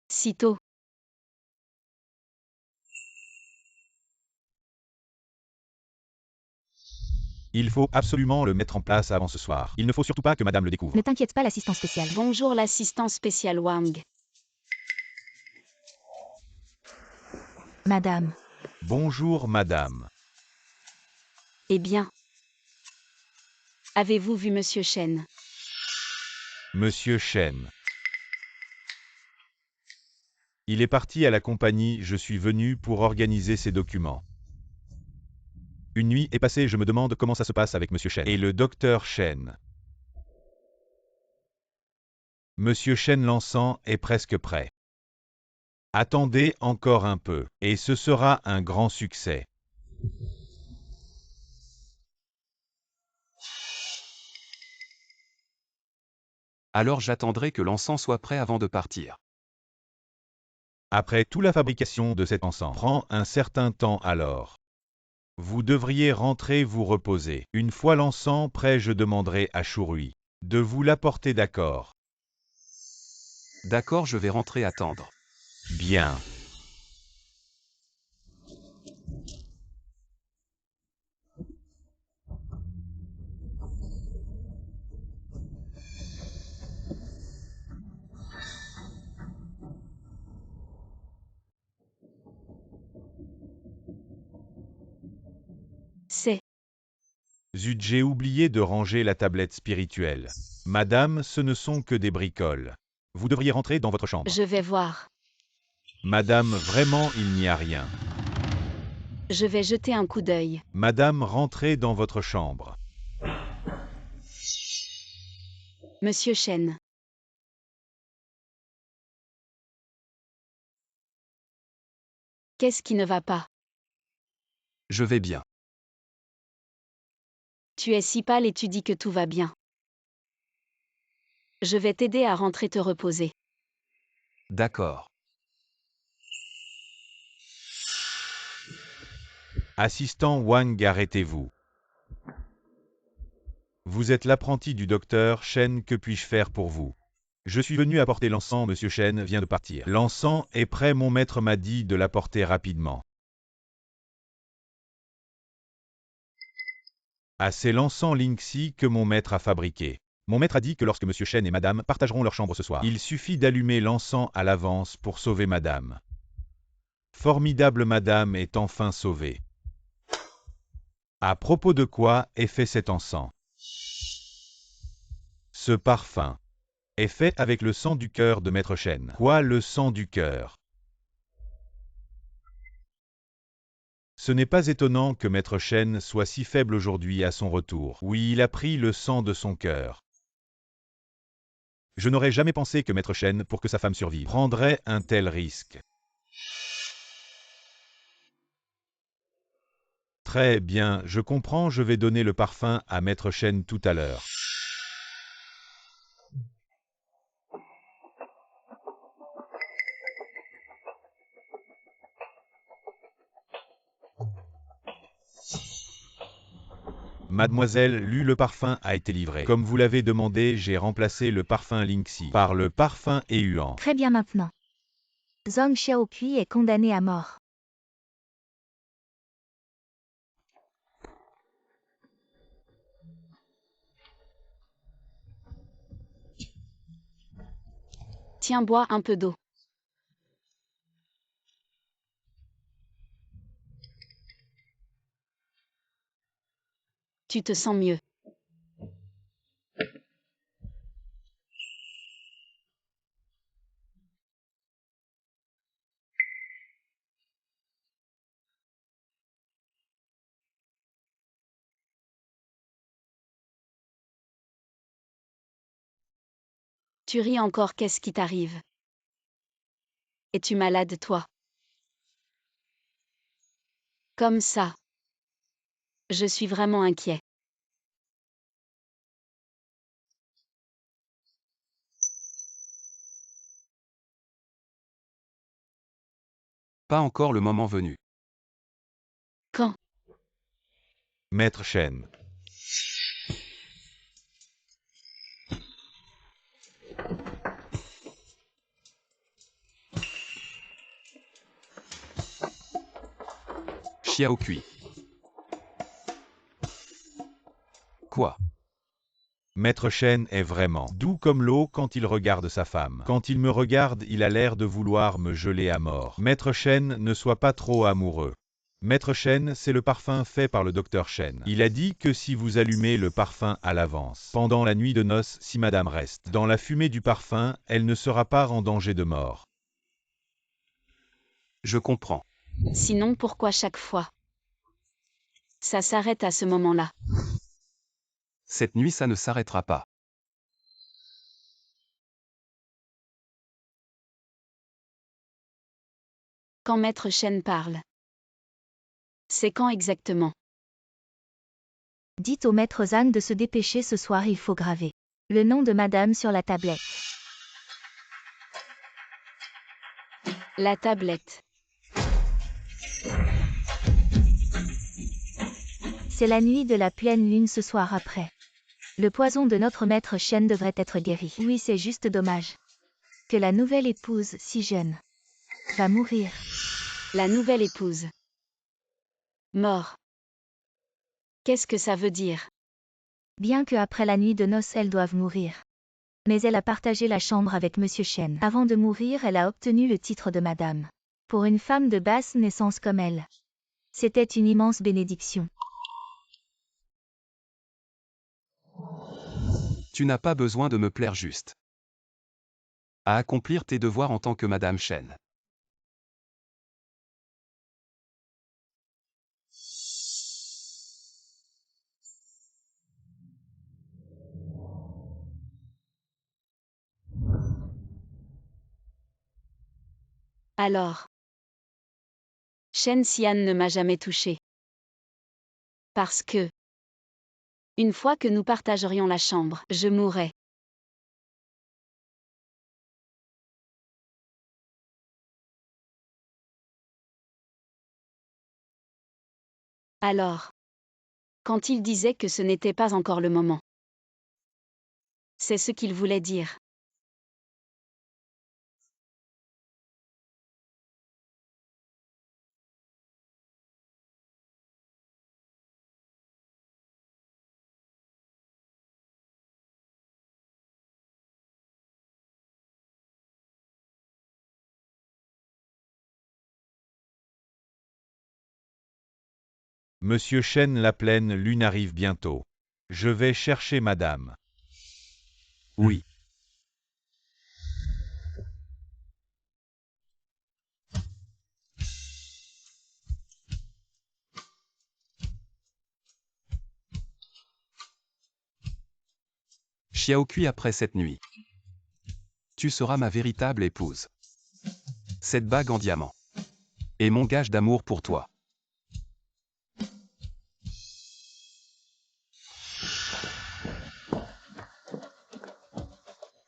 Sitôt. Il faut absolument le mettre en place avant ce soir. Il ne faut surtout pas que madame le découvre. Ne t'inquiète pas, l'assistant spécial. Bonjour l'assistant spécial Wang. Madame. Bonjour madame. Eh bien. Avez-vous vu Monsieur Chen? Monsieur Chen. Il est parti à la compagnie, je suis venu pour organiser ses documents. Une nuit est passée, je me demande comment ça se passe avec Monsieur Chen et le docteur Chen. Monsieur Chen, l'encens est presque prêt. Attendez encore un peu, et ce sera un grand succès. Alors j'attendrai que l'encens soit prêt avant de partir. Après tout, la fabrication de cet encens prend un certain temps alors. Vous devriez rentrer vous reposer. Une fois l'encens prêt, je demanderai à Shurui de vous l'apporter, d'accord? D'accord, je vais rentrer attendre. Bien. C'est. Zut, j'ai oublié de ranger la tablette spirituelle. Madame, ce ne sont que des bricoles. Vous devriez rentrer dans votre chambre. Je vais voir. Madame, vraiment, il n'y a rien. Je vais jeter un coup d'œil. Madame, rentrez dans votre chambre. Monsieur Chen. Qu'est-ce qui ne va pas? Je vais bien. Tu es si pâle et tu dis que tout va bien. Je vais t'aider à rentrer te reposer. D'accord. Assistant Wang, arrêtez-vous. Vous êtes l'apprenti du docteur Chen, que puis-je faire pour vous? Je suis venu apporter l'encens, monsieur Chen vient de partir. L'encens est prêt, mon maître m'a dit de l'apporter rapidement. Ah, c'est l'encens Lingxi que mon maître a fabriqué. Mon maître a dit que lorsque monsieur Chen et madame partageront leur chambre ce soir, il suffit d'allumer l'encens à l'avance pour sauver madame. Formidable, madame est enfin sauvée. À propos de quoi est fait cet encens? Ce parfum est fait avec le sang du cœur de maître Chen. Quoi, le sang du cœur? Ce n'est pas étonnant que maître Chen soit si faible aujourd'hui à son retour. Oui, il a pris le sang de son cœur. Je n'aurais jamais pensé que maître Chen, pour que sa femme survive, prendrait un tel risque. Très bien, je comprends, je vais donner le parfum à maître Chen tout à l'heure. Mademoiselle Lu, le parfum a été livré. Comme vous l'avez demandé, j'ai remplacé le parfum Lingxi par le parfum Ehuan. Très bien maintenant. Zhang Xiaoqui est condamné à mort. Tiens, bois un peu d'eau. Tu te sens mieux. Tu ris encore, qu'est-ce qui t'arrive? Es-tu malade, toi? Comme ça. Je suis vraiment inquiet. Pas encore le moment venu. Quand? Maître Chen. Xiao Kui. Quoi? Maître Chen est vraiment doux comme l'eau quand il regarde sa femme. Quand il me regarde, il a l'air de vouloir me geler à mort. Maître Chen, ne sois pas trop amoureux. Maître Chen, c'est le parfum fait par le docteur Chen. Il a dit que si vous allumez le parfum à l'avance, pendant la nuit de noces, si madame reste dans la fumée du parfum, elle ne sera pas en danger de mort. Je comprends. Sinon, pourquoi chaque fois? Ça s'arrête à ce moment-là. Cette nuit ça ne s'arrêtera pas. Quand Maître Chen parle. C'est quand exactement? Dites au maître Zhang de se dépêcher ce soir, il faut graver le nom de madame sur la tablette. La tablette. C'est la nuit de la pleine lune ce soir après. Le poison de notre maître Chen devrait être guéri. Oui, c'est juste dommage que la nouvelle épouse, si jeune, va mourir. La nouvelle épouse. Mort. Qu'est-ce que ça veut dire? Bien que après la nuit de noces elles doivent mourir. Mais elle a partagé la chambre avec Monsieur Chen. Avant de mourir, elle a obtenu le titre de madame. Pour une femme de basse naissance comme elle. C'était une immense bénédiction. Tu n'as pas besoin de me plaire juste. À accomplir tes devoirs en tant que Madame Chen. Alors. Chen Xian ne m'a jamais touché. Parce que. Une fois que nous partagerions la chambre, je mourrais. Alors. Quand il disait que ce n'était pas encore le moment. C'est ce qu'il voulait dire. Monsieur Chen, la pleine lune arrive bientôt. Je vais chercher madame. Oui. Xiao Kui après cette nuit. Tu seras ma véritable épouse. Cette bague en diamant. Et mon gage d'amour pour toi.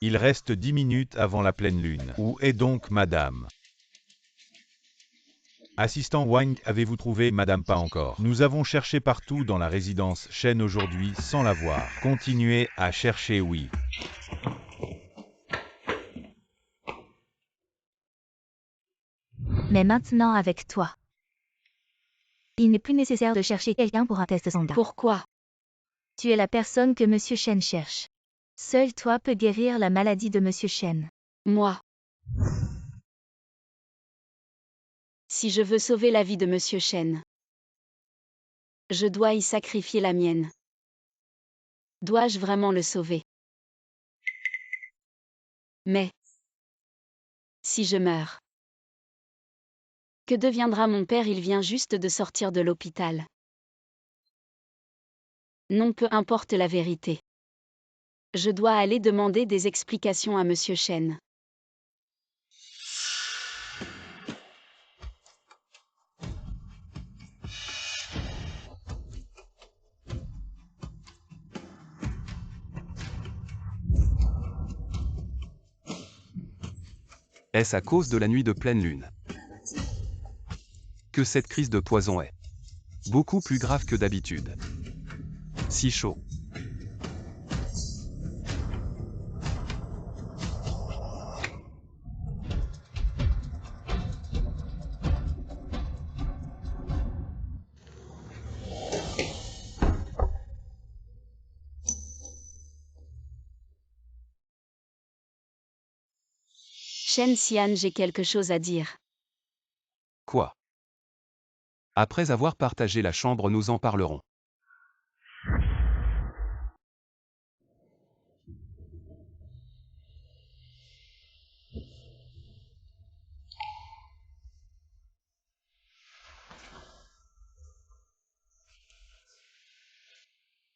Il reste 10 minutes avant la pleine lune. Où est donc madame? Assistant Wang, avez-vous trouvé madame? Pas encore. Nous avons cherché partout dans la résidence Chen aujourd'hui sans la voir. Continuez à chercher, oui. Mais maintenant avec toi. Il n'est plus nécessaire de chercher quelqu'un pour un test sanguin. Pourquoi? Tu es la personne que Monsieur Chen cherche. Seul toi peux guérir la maladie de Monsieur Chen. Moi. Si je veux sauver la vie de Monsieur Chen, je dois y sacrifier la mienne. Dois-je vraiment le sauver? Mais, si je meurs, que deviendra mon père? Il vient juste de sortir de l'hôpital. Non, peu importe la vérité. Je dois aller demander des explications à Monsieur Chen. Est-ce à cause de la nuit de pleine lune que cette crise de poison est beaucoup plus grave que d'habitude? Si chaud. Chen Xian, j'ai quelque chose à dire. Quoi? Après avoir partagé la chambre, nous en parlerons.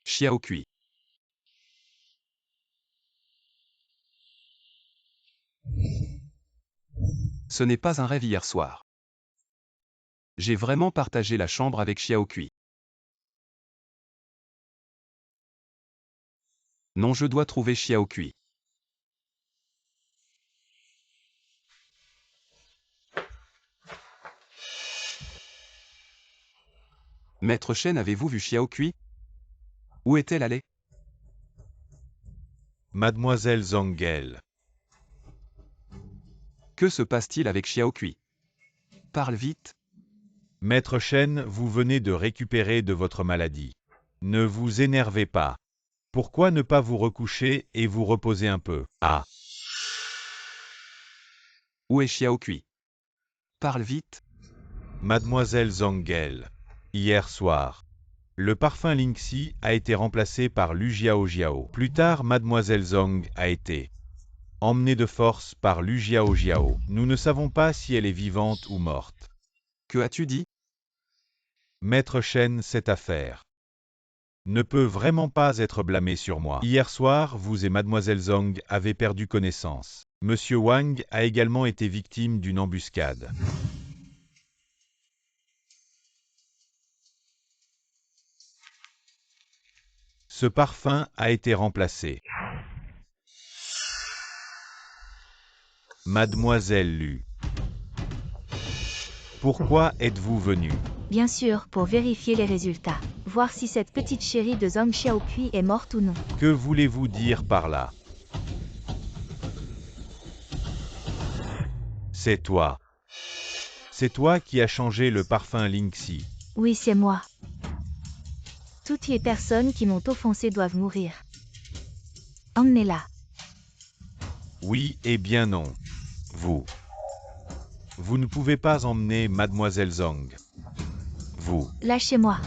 Xiao Kui. Ce n'est pas un rêve hier soir. J'ai vraiment partagé la chambre avec Xiao Kui. Non, je dois trouver Xiao Kui. Maître Chen, avez-vous vu Xiao Kui? Où est-elle allée? Mademoiselle Zhangel. Que se passe-t-il avec Xiao Kui? Parle vite. Maître Chen, vous venez de récupérer de votre maladie. Ne vous énervez pas. Pourquoi ne pas vous recoucher et vous reposer un peu? Ah. Où est Xiao Kui? Parle vite. Mademoiselle Zhangel. Hier soir, le parfum Lingxi a été remplacé par Lu Jiao Jiao. Plus tard, Mademoiselle Zhang a été emmenée de force par Lu Jiao Jiao. Nous ne savons pas si elle est vivante ou morte. Que as-tu dit? Maître Chen, cette affaire ne peut vraiment pas être blâmée sur moi. Hier soir, vous et Mademoiselle Zhang avez perdu connaissance. Monsieur Wang a également été victime d'une embuscade. Ce parfum a été remplacé. Mademoiselle Lu. Pourquoi êtes-vous venue? Bien sûr, pour vérifier les résultats. Voir si cette petite chérie de Zhang Xiaokui est morte ou non. Que voulez-vous dire par là? C'est toi. C'est toi qui as changé le parfum Lingxi. Oui, c'est moi. Toutes les personnes qui m'ont offensé doivent mourir. Emmenez-la. Oui et bien non. Vous. Vous ne pouvez pas emmener Mademoiselle Zhang. Vous. Lâchez-moi.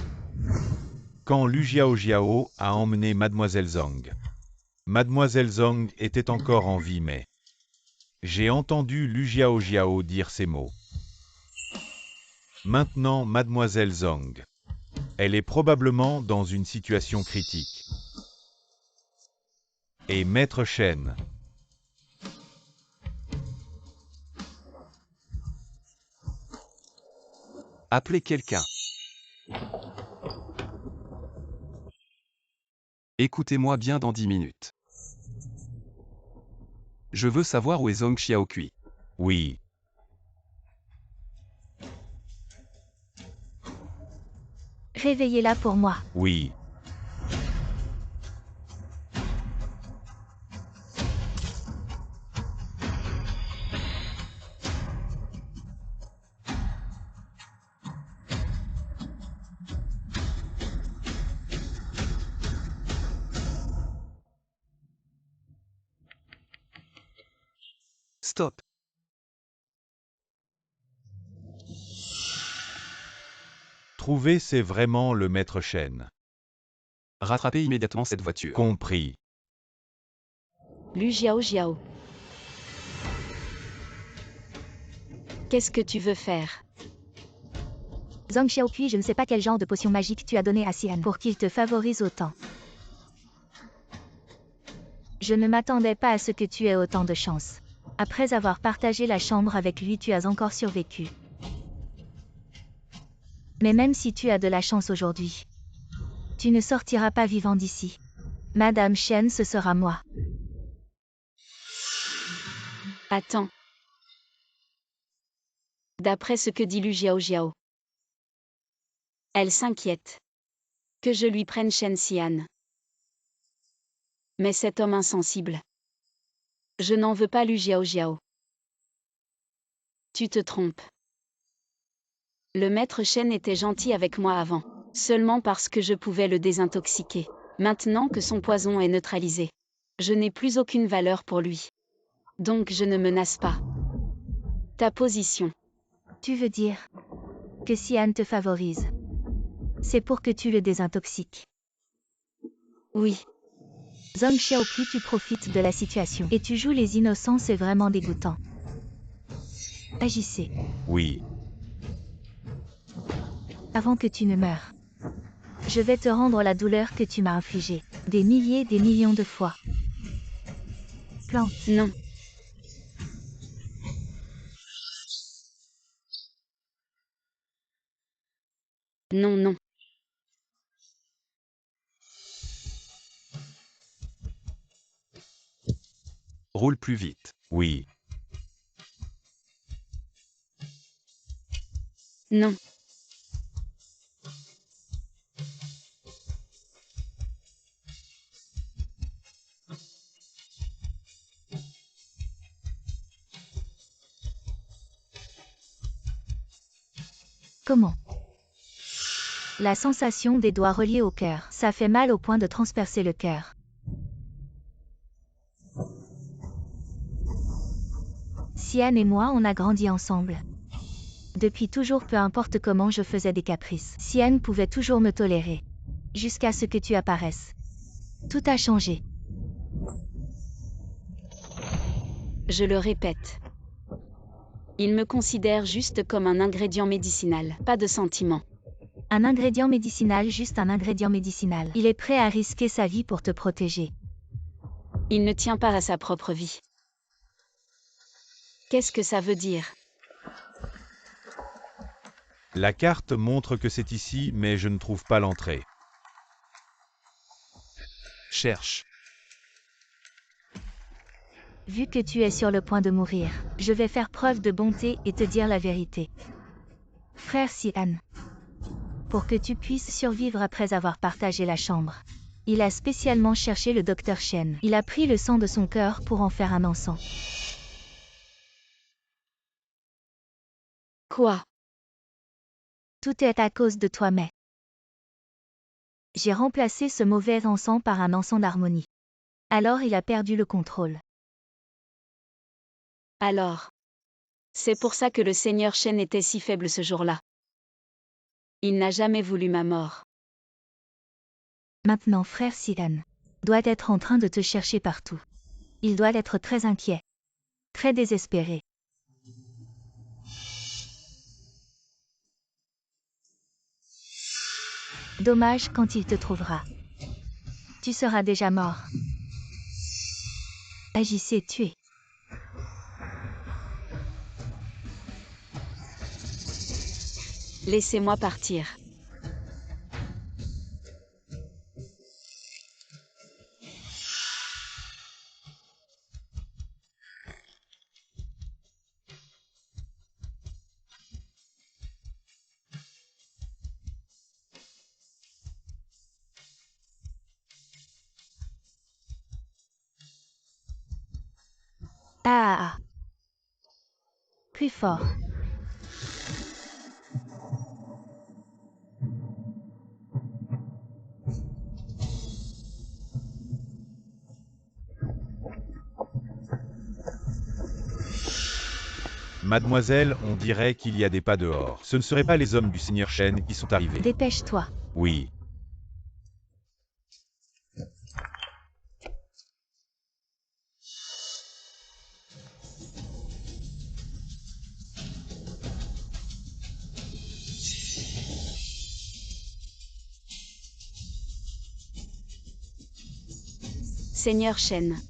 Quand Lu Jiao Jiao a emmené Mademoiselle Zhang, Mademoiselle Zhang était encore en vie mais j'ai entendu Lu Jiao Jiao dire ces mots. Maintenant Mademoiselle Zhang, elle est probablement dans une situation critique. Et Maître Chen. Appelez quelqu'un. Écoutez-moi bien dans 10 minutes. Je veux savoir où est Zhang Xiaokui. Oui. Réveillez-la pour moi. Oui. Stop. Trouver c'est vraiment le maître Chen. Rattrapez immédiatement cette voiture. Compris. Lu Jiao Jiao. Qu'est-ce que tu veux faire? Zhang Xiaoqui, je ne sais pas quel genre de potion magique tu as donné à Xian pour qu'il te favorise autant. Je ne m'attendais pas à ce que tu aies autant de chance. Après avoir partagé la chambre avec lui, tu as encore survécu. Mais même si tu as de la chance aujourd'hui, tu ne sortiras pas vivant d'ici. Madame Chen, ce sera moi. Attends. D'après ce que dit Lu Jiao Jiao, elle s'inquiète que je lui prenne Shen Xian. Mais cet homme insensible, je n'en veux pas Lu Jiao Jiao. Tu te trompes. Le maître Shen était gentil avec moi avant, seulement parce que je pouvais le désintoxiquer. Maintenant que son poison est neutralisé, je n'ai plus aucune valeur pour lui. Donc je ne menace pas. Ta position. Tu veux dire que Xian te favorise? C'est pour que tu le désintoxiques. Oui. Zhang Xiaoqui, tu profites de la situation et tu joues les innocents, c'est vraiment dégoûtant. Agissez. Oui. Avant que tu ne meures. Je vais te rendre la douleur que tu m'as infligée. Des milliers, des millions de fois. Plante. Non. Non, non. Roule plus vite. Oui. Non. Comment? La sensation des doigts reliés au cœur, ça fait mal au point de transpercer le cœur. Xian et moi, on a grandi ensemble. Depuis toujours, peu importe comment je faisais des caprices, Xian pouvait toujours me tolérer. Jusqu'à ce que tu apparaisses. Tout a changé. Je le répète. Il me considère juste comme un ingrédient médicinal, pas de sentiment. Un ingrédient médicinal, juste un ingrédient médicinal. Il est prêt à risquer sa vie pour te protéger. Il ne tient pas à sa propre vie. Qu'est-ce que ça veut dire? La carte montre que c'est ici, mais je ne trouve pas l'entrée. Cherche. Vu que tu es sur le point de mourir, je vais faire preuve de bonté et te dire la vérité. Frère Xian. Pour que tu puisses survivre après avoir partagé la chambre. Il a spécialement cherché le docteur Shen. Il a pris le sang de son cœur pour en faire un encens. Quoi? Tout est à cause de toi, mais j'ai remplacé ce mauvais encens par un encens d'harmonie. Alors il a perdu le contrôle. Alors. C'est pour ça que le seigneur Shen était si faible ce jour-là. Il n'a jamais voulu ma mort. Maintenant frère Xian doit être en train de te chercher partout. Il doit être très inquiet. Très désespéré. Dommage quand il te trouvera. Tu seras déjà mort. Agissez, tuez. Laissez-moi partir. Ah. Plus fort. Mademoiselle, on dirait qu'il y a des pas dehors. Ce ne seraient pas les hommes du Seigneur Shen qui sont arrivés. Dépêche-toi. Oui. Seigneur Shen.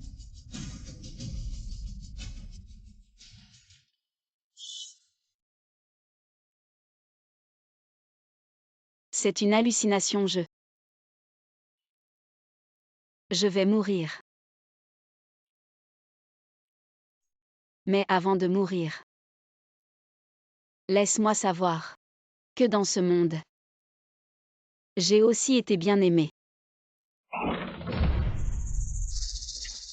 C'est une hallucination, je vais mourir. Mais avant de mourir, laisse-moi savoir que dans ce monde, j'ai aussi été bien aimé.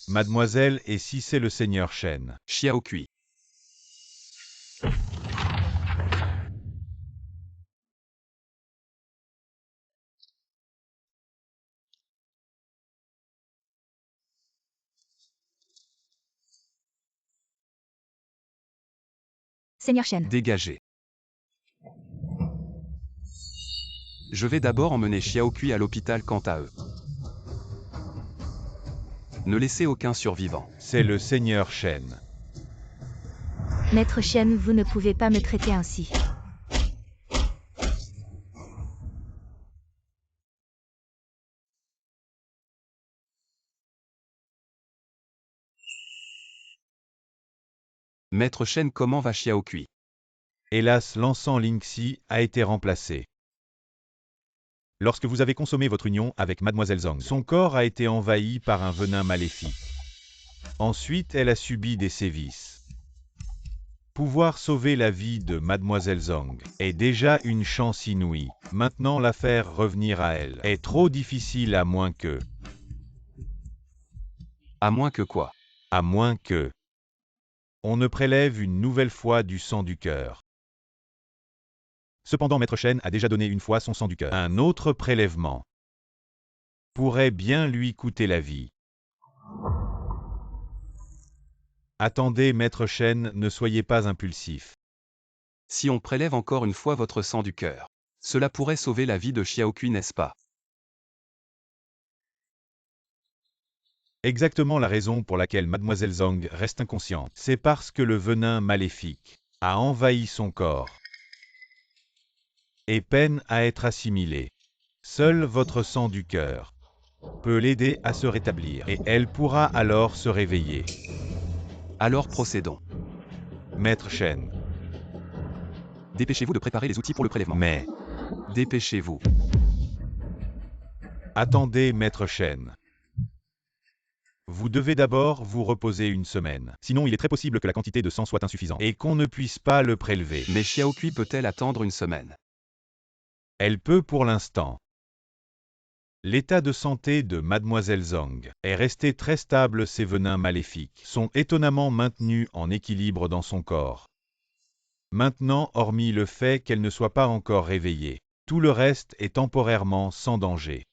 Mademoiselle, et si c'est le Seigneur Shen? Xiao Kui. Seigneur Shen. Dégagez. Je vais d'abord emmener Xiao Kui à l'hôpital quant à eux. Ne laissez aucun survivant. C'est le Seigneur Shen. Maître Shen, vous ne pouvez pas me traiter ainsi. Maître Shen, comment va Xiao Kui? Hélas, l'encens Lingxi a été remplacé. Lorsque vous avez consommé votre union avec Mademoiselle Zhang, son corps a été envahi par un venin maléfique. Ensuite, elle a subi des sévices. Pouvoir sauver la vie de Mademoiselle Zhang est déjà une chance inouïe. Maintenant, la faire revenir à elle est trop difficile à moins que... À moins que quoi? À moins que... On ne prélève une nouvelle fois du sang du cœur. Cependant, Maître Shen a déjà donné une fois son sang du cœur. Un autre prélèvement pourrait bien lui coûter la vie. Attendez, Maître Shen, ne soyez pas impulsif. Si on prélève encore une fois votre sang du cœur, cela pourrait sauver la vie de Xiao Kui, n'est-ce pas? Exactement la raison pour laquelle Mademoiselle Zhang reste inconsciente. C'est parce que le venin maléfique a envahi son corps et peine à être assimilé. Seul votre sang du cœur peut l'aider à se rétablir et elle pourra alors se réveiller. Alors procédons. Maître Shen. Dépêchez-vous de préparer les outils pour le prélèvement. Mais... Dépêchez-vous. Attendez, Maître Shen. Vous devez d'abord vous reposer une semaine. Sinon, il est très possible que la quantité de sang soit insuffisante et qu'on ne puisse pas le prélever. Mais Xiao Kui peut-elle attendre une semaine? Elle peut pour l'instant. L'état de santé de Mademoiselle Zhang est resté très stable. Ses venins maléfiques sont étonnamment maintenus en équilibre dans son corps. Maintenant, hormis le fait qu'elle ne soit pas encore réveillée, tout le reste est temporairement sans danger.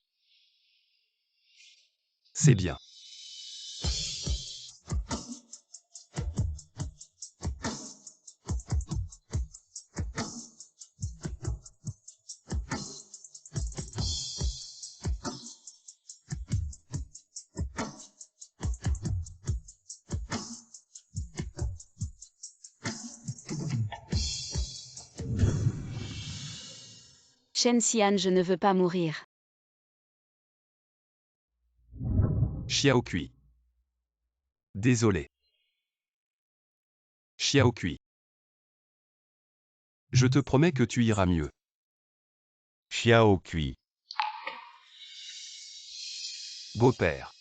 C'est bien. Shen Xian, je ne veux pas mourir. Xiao Kui. Désolé. Xiao Kui. Je te promets que tu iras mieux. Xiao Kui. Beau-père.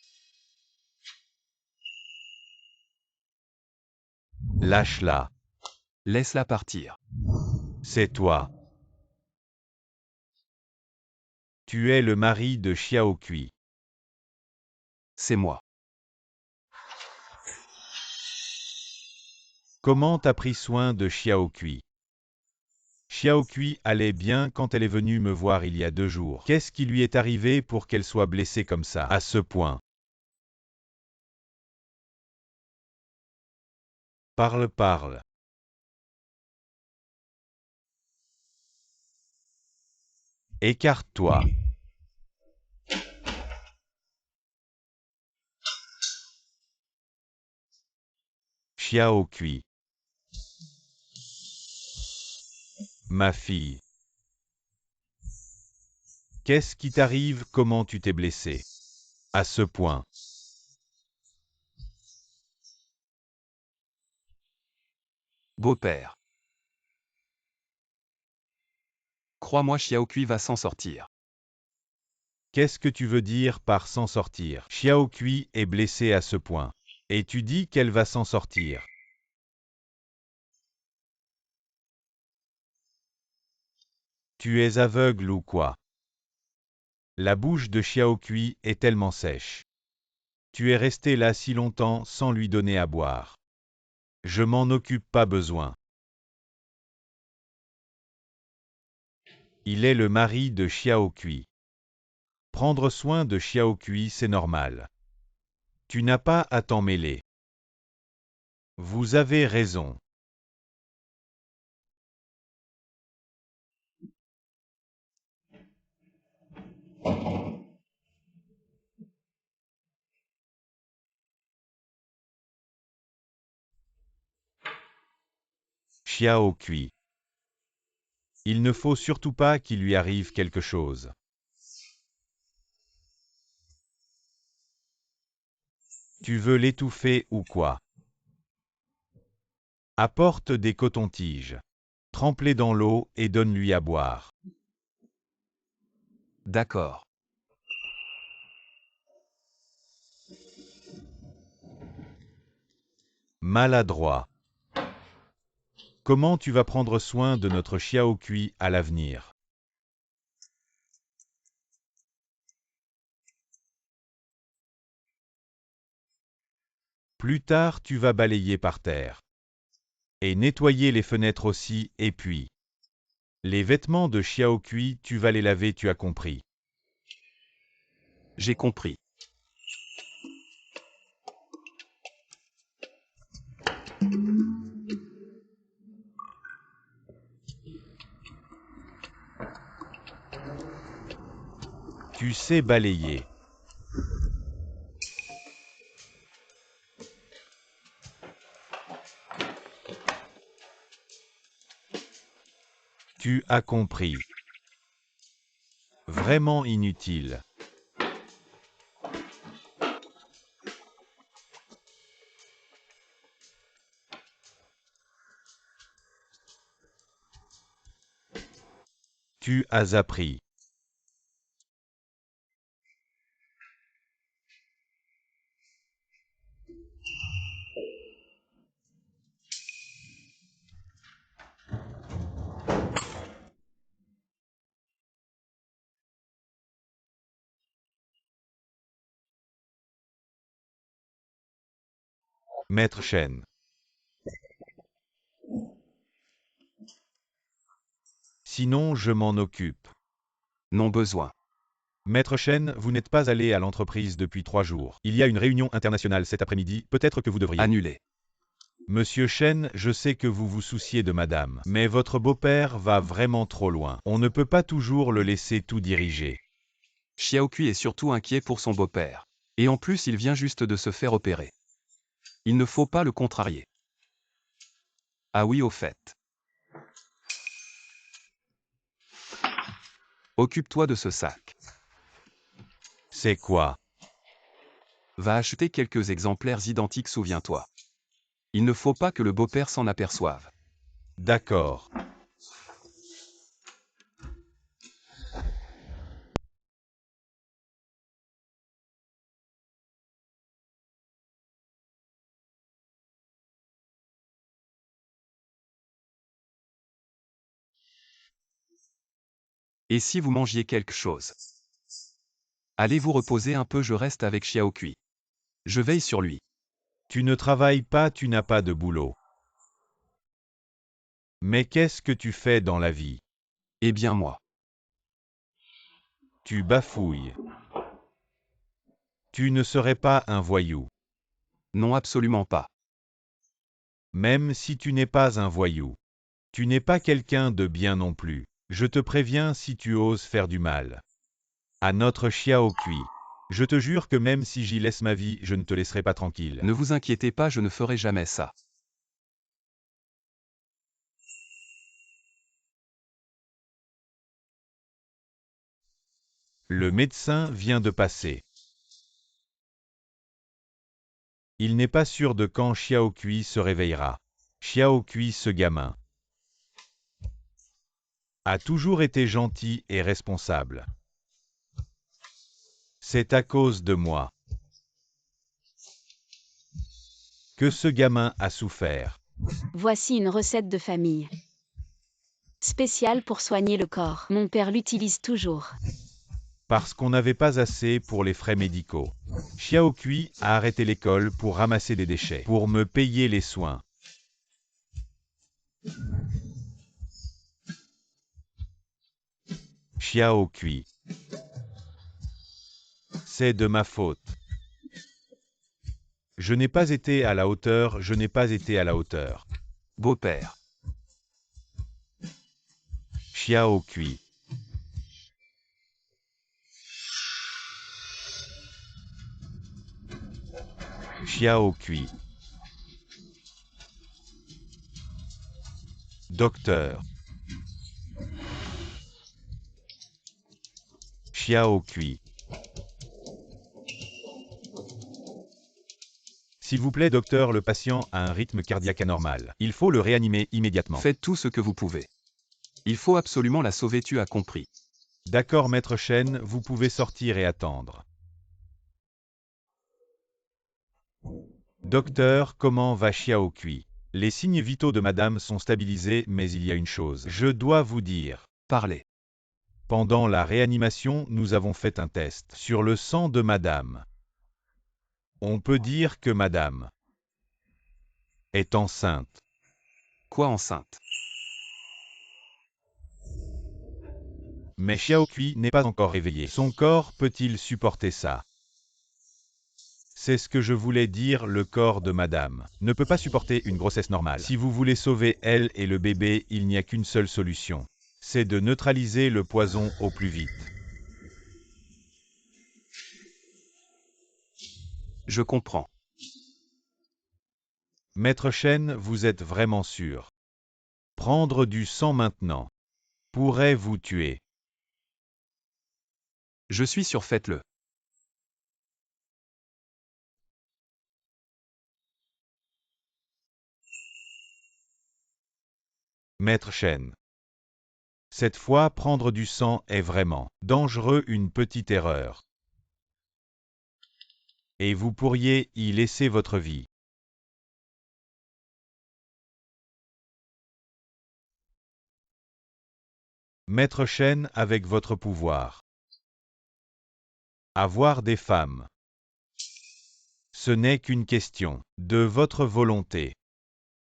Lâche-la. Laisse-la partir. C'est toi. Tu es le mari de Xiao Kui. C'est moi. Comment t'as pris soin de Xiao Kui? Xiao Kui allait bien quand elle est venue me voir il y a 2 jours. Qu'est-ce qui lui est arrivé pour qu'elle soit blessée comme ça, à ce point? Parle. Écarte-toi. Xiao Kui. Ma fille. Qu'est-ce qui t'arrive? Comment tu t'es blessée? À ce point. Beau-père. Crois-moi, Xiaokui va s'en sortir. Qu'est-ce que tu veux dire par s'en sortir? Xiao Kui est blessée à ce point. Et tu dis qu'elle va s'en sortir. Tu es aveugle ou quoi? La bouche de Xiao Kui est tellement sèche. Tu es resté là si longtemps sans lui donner à boire. Je m'en occupe, pas besoin. Il est le mari de Xiao Kui. Prendre soin de Xiao Kui, c'est normal. Tu n'as pas à t'en mêler. Vous avez raison. Xiao Kui. Il ne faut surtout pas qu'il lui arrive quelque chose. Tu veux l'étouffer ou quoi? Apporte des cotons-tiges. Trempe-les dans l'eau et donne-lui à boire. D'accord. Maladroit. Comment tu vas prendre soin de notre Xiao Kui à l'avenir? Plus tard, tu vas balayer par terre. Et nettoyer les fenêtres aussi, et puis... Les vêtements de Xiao Kui, tu vas les laver, tu as compris. J'ai compris. Tu sais balayer. Tu as compris. Vraiment inutile. Tu as appris. Maître Shen. Sinon, je m'en occupe. Non besoin. Maître Shen, vous n'êtes pas allé à l'entreprise depuis 3 jours. Il y a une réunion internationale cet après-midi, peut-être que vous devriez... Annulé. Monsieur Shen, je sais que vous vous souciez de madame, mais votre beau-père va vraiment trop loin. On ne peut pas toujours le laisser tout diriger. Xiaokui est surtout inquiet pour son beau-père. Et en plus, il vient juste de se faire opérer. Il ne faut pas le contrarier. Ah oui, au fait. Occupe-toi de ce sac. C'est quoi? Va acheter quelques exemplaires identiques, souviens-toi. Il ne faut pas que le beau-père s'en aperçoive. D'accord. Et si vous mangiez quelque chose? Allez vous reposer un peu, je reste avec Xiaokui. Je veille sur lui. Tu ne travailles pas, tu n'as pas de boulot. Mais qu'est-ce que tu fais dans la vie? Eh bien moi. Tu bafouilles. Tu ne serais pas un voyou. Non, absolument pas. Même si tu n'es pas un voyou. Tu n'es pas quelqu'un de bien non plus. Je te préviens si tu oses faire du mal à notre Xiao Kui. Je te jure que même si j'y laisse ma vie, je ne te laisserai pas tranquille. Ne vous inquiétez pas, je ne ferai jamais ça. Le médecin vient de passer. Il n'est pas sûr de quand Xiao Kui se réveillera. Xiao Kui, ce gamin, a toujours été gentil et responsable. C'est à cause de moi que ce gamin a souffert. Voici une recette de famille. Spéciale pour soigner le corps. Mon père l'utilise toujours. Parce qu'on n'avait pas assez pour les frais médicaux. Xiao Kui a arrêté l'école pour ramasser des déchets, pour me payer les soins. Xiao Kui. C'est de ma faute. Je n'ai pas été à la hauteur, je n'ai pas été à la hauteur. Beau-père. Xiao Kui. Xiao Kui. Docteur. Xiao Kui. S'il vous plaît, docteur, le patient a un rythme cardiaque anormal. Il faut le réanimer immédiatement. Faites tout ce que vous pouvez. Il faut absolument la sauver, tu as compris. D'accord, maître Shen, vous pouvez sortir et attendre. Docteur, comment va Xiao Kui? Les signes vitaux de madame sont stabilisés, mais il y a une chose. Je dois vous dire. Parlez. Pendant la réanimation, nous avons fait un test sur le sang de madame. On peut dire que madame est enceinte. Quoi, enceinte? Mais Xiao Kui n'est pas encore réveillé. Son corps peut-il supporter ça? C'est ce que je voulais dire, le corps de madame ne peut pas supporter une grossesse normale. Si vous voulez sauver elle et le bébé, il n'y a qu'une seule solution. C'est de neutraliser le poison au plus vite. Je comprends. Maître Shen, vous êtes vraiment sûr? Prendre du sang maintenant pourrait vous tuer. Je suis sûr, faites-le. Maître Shen. Cette fois, prendre du sang est vraiment dangereux, une petite erreur. Et vous pourriez y laisser votre vie. Maître Shen, avec votre pouvoir. Avoir des femmes. Ce n'est qu'une question de votre volonté.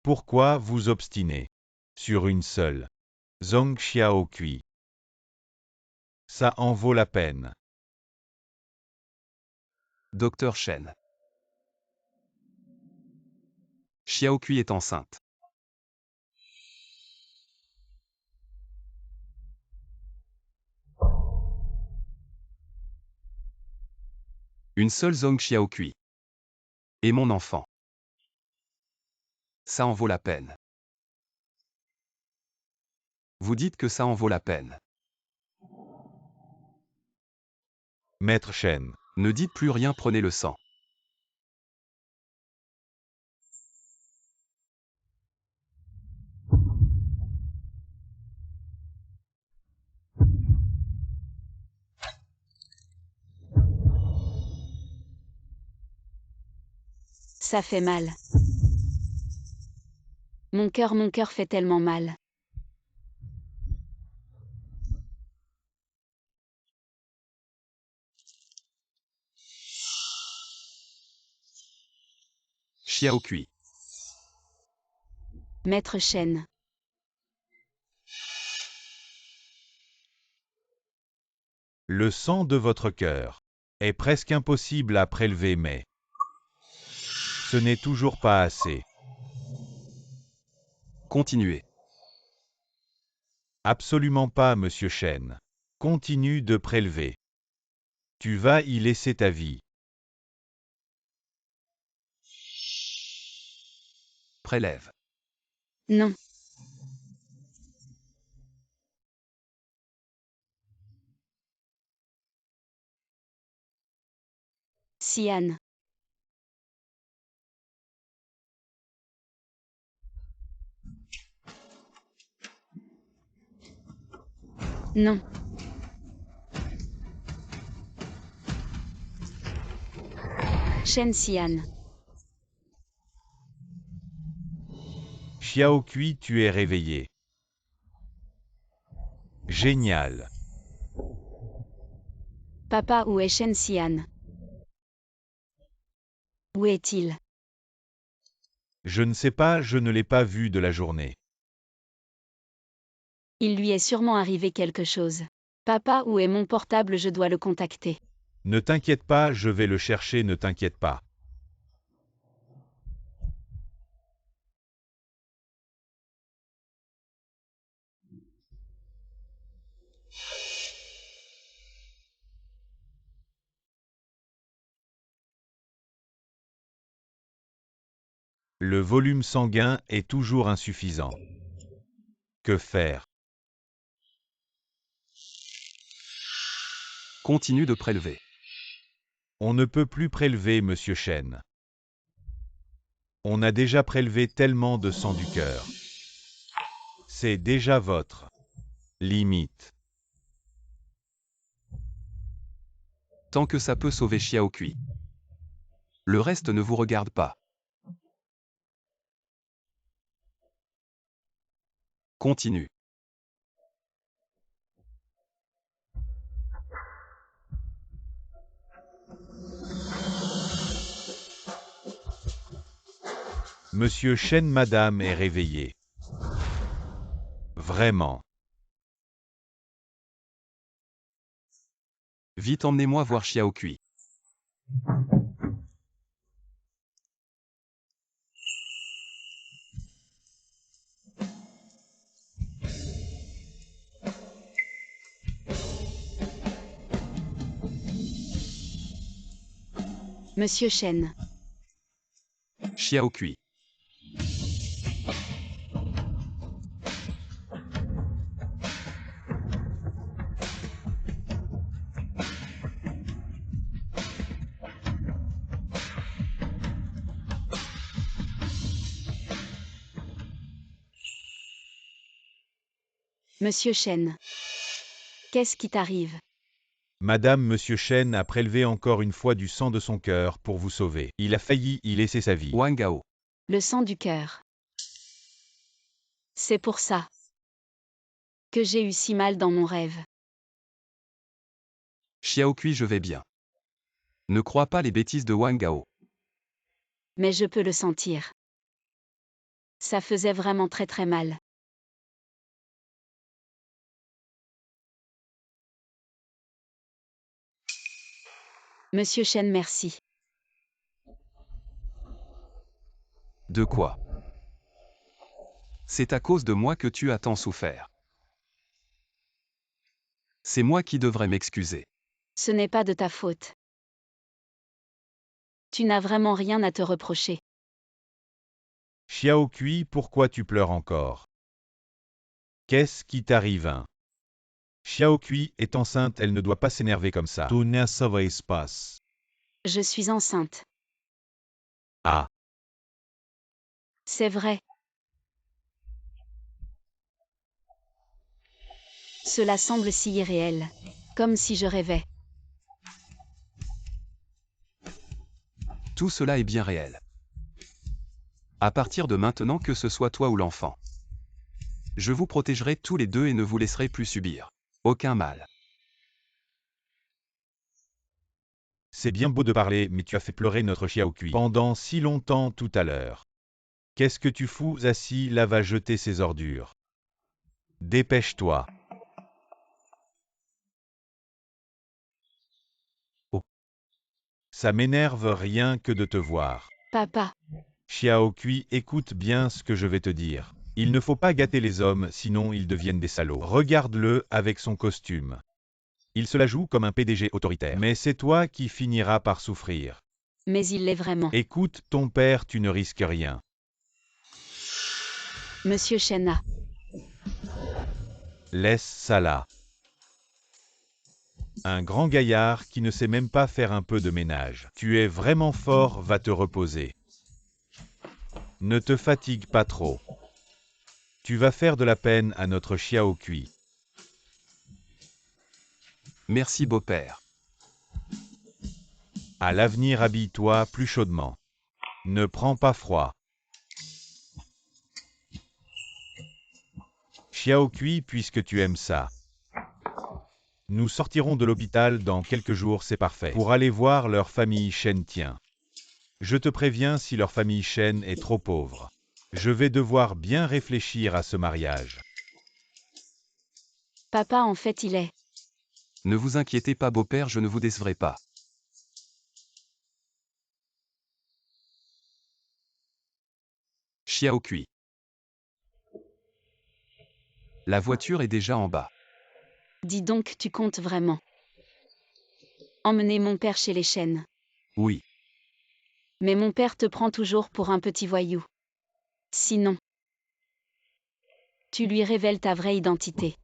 Pourquoi vous obstiner sur une seule? Zhong Xiao Kui. Ça en vaut la peine. Docteur Shen. Xiao Kui est enceinte. Une seule Zhong Xiao Kui. Et mon enfant. Ça en vaut la peine. Vous dites que ça en vaut la peine. Maître Shen. Ne dites plus rien, prenez le sang. Ça fait mal. Mon cœur fait tellement mal. Xiao Kui. Maître Shen. Le sang de votre cœur est presque impossible à prélever, mais ce n'est toujours pas assez. Continuez. Absolument pas, monsieur Chen. Continue de prélever. Tu vas y laisser ta vie. Prélève. Non. Sian. Non. Shen Sian. Xiao Kui, tu es réveillé. Génial. Papa, où est Shen Sian? Où est-il? Je ne sais pas, je ne l'ai pas vu de la journée. Il lui est sûrement arrivé quelque chose. Papa, où est mon portable? Je dois le contacter. Ne t'inquiète pas, je vais le chercher, ne t'inquiète pas. Le volume sanguin est toujours insuffisant. Que faire? Continue de prélever. On ne peut plus prélever, monsieur Chen. On a déjà prélevé tellement de sang du cœur. C'est déjà votre limite. Tant que ça peut sauver Xiao Kui. Le reste ne vous regarde pas. Continue. Monsieur Chen, madame est réveillée. Vraiment. Vite emmenez-moi voir Xiao Kui. Monsieur Chen. Xiao Kui. Monsieur Chen. Qu'est-ce qui t'arrive? Madame, monsieur Chen a prélevé encore une fois du sang de son cœur pour vous sauver. Il a failli y laisser sa vie. Wang Gao. Le sang du cœur. C'est pour ça que j'ai eu si mal dans mon rêve. Xiao Kui, je vais bien. Ne crois pas les bêtises de Wang Gao. Mais je peux le sentir. Ça faisait vraiment très très mal. Monsieur Chen, merci. De quoi? C'est à cause de moi que tu as tant souffert. C'est moi qui devrais m'excuser. Ce n'est pas de ta faute. Tu n'as vraiment rien à te reprocher. Xiao Kui, pourquoi tu pleures encore? Qu'est-ce qui t'arrive, hein? Xiao Kui est enceinte, elle ne doit pas s'énerver comme ça. Je suis enceinte. Ah, C'est vrai. Cela semble si irréel. Comme si je rêvais. Tout cela est bien réel. À partir de maintenant, que ce soit toi ou l'enfant, je vous protégerai tous les deux et ne vous laisserai plus subir aucun mal. c'est bien beau de parler, mais tu as fait pleurer notre Xiao Kui pendant si longtemps tout à l'heure. Qu'est-ce que tu fous assis là, va jeter ses ordures. Dépêche-toi. Oh. Ça m'énerve rien que de te voir. Papa. Xiao Kui, écoute bien ce que je vais te dire. Il ne faut pas gâter les hommes, sinon ils deviennent des salauds. Regarde-le avec son costume. Il se la joue comme un PDG autoritaire. Mais c'est toi qui finiras par souffrir. Mais il l'est vraiment. Écoute ton père, tu ne risques rien. Monsieur Chen. Laisse ça là. Un grand gaillard qui ne sait même pas faire un peu de ménage. Tu es vraiment fort, va te reposer. Ne te fatigue pas trop. Tu vas faire de la peine à notre Xiao Kui. Merci beau-père. À l'avenir, habille-toi plus chaudement. Ne prends pas froid. Xiao Kui, puisque tu aimes ça. Nous sortirons de l'hôpital dans quelques jours, c'est parfait. Pour aller voir leur famille Shen Tian. Je te préviens, si leur famille Shen est trop pauvre. Je vais devoir bien réfléchir à ce mariage. Papa, en fait, il est. Ne vous inquiétez pas beau-père, je ne vous décevrai pas. Xiao Kui. La voiture est déjà en bas. Dis donc, tu comptes vraiment emmener mon père chez les Shen. Oui. Mais mon père te prend toujours pour un petit voyou. Sinon, tu lui révèles ta vraie identité.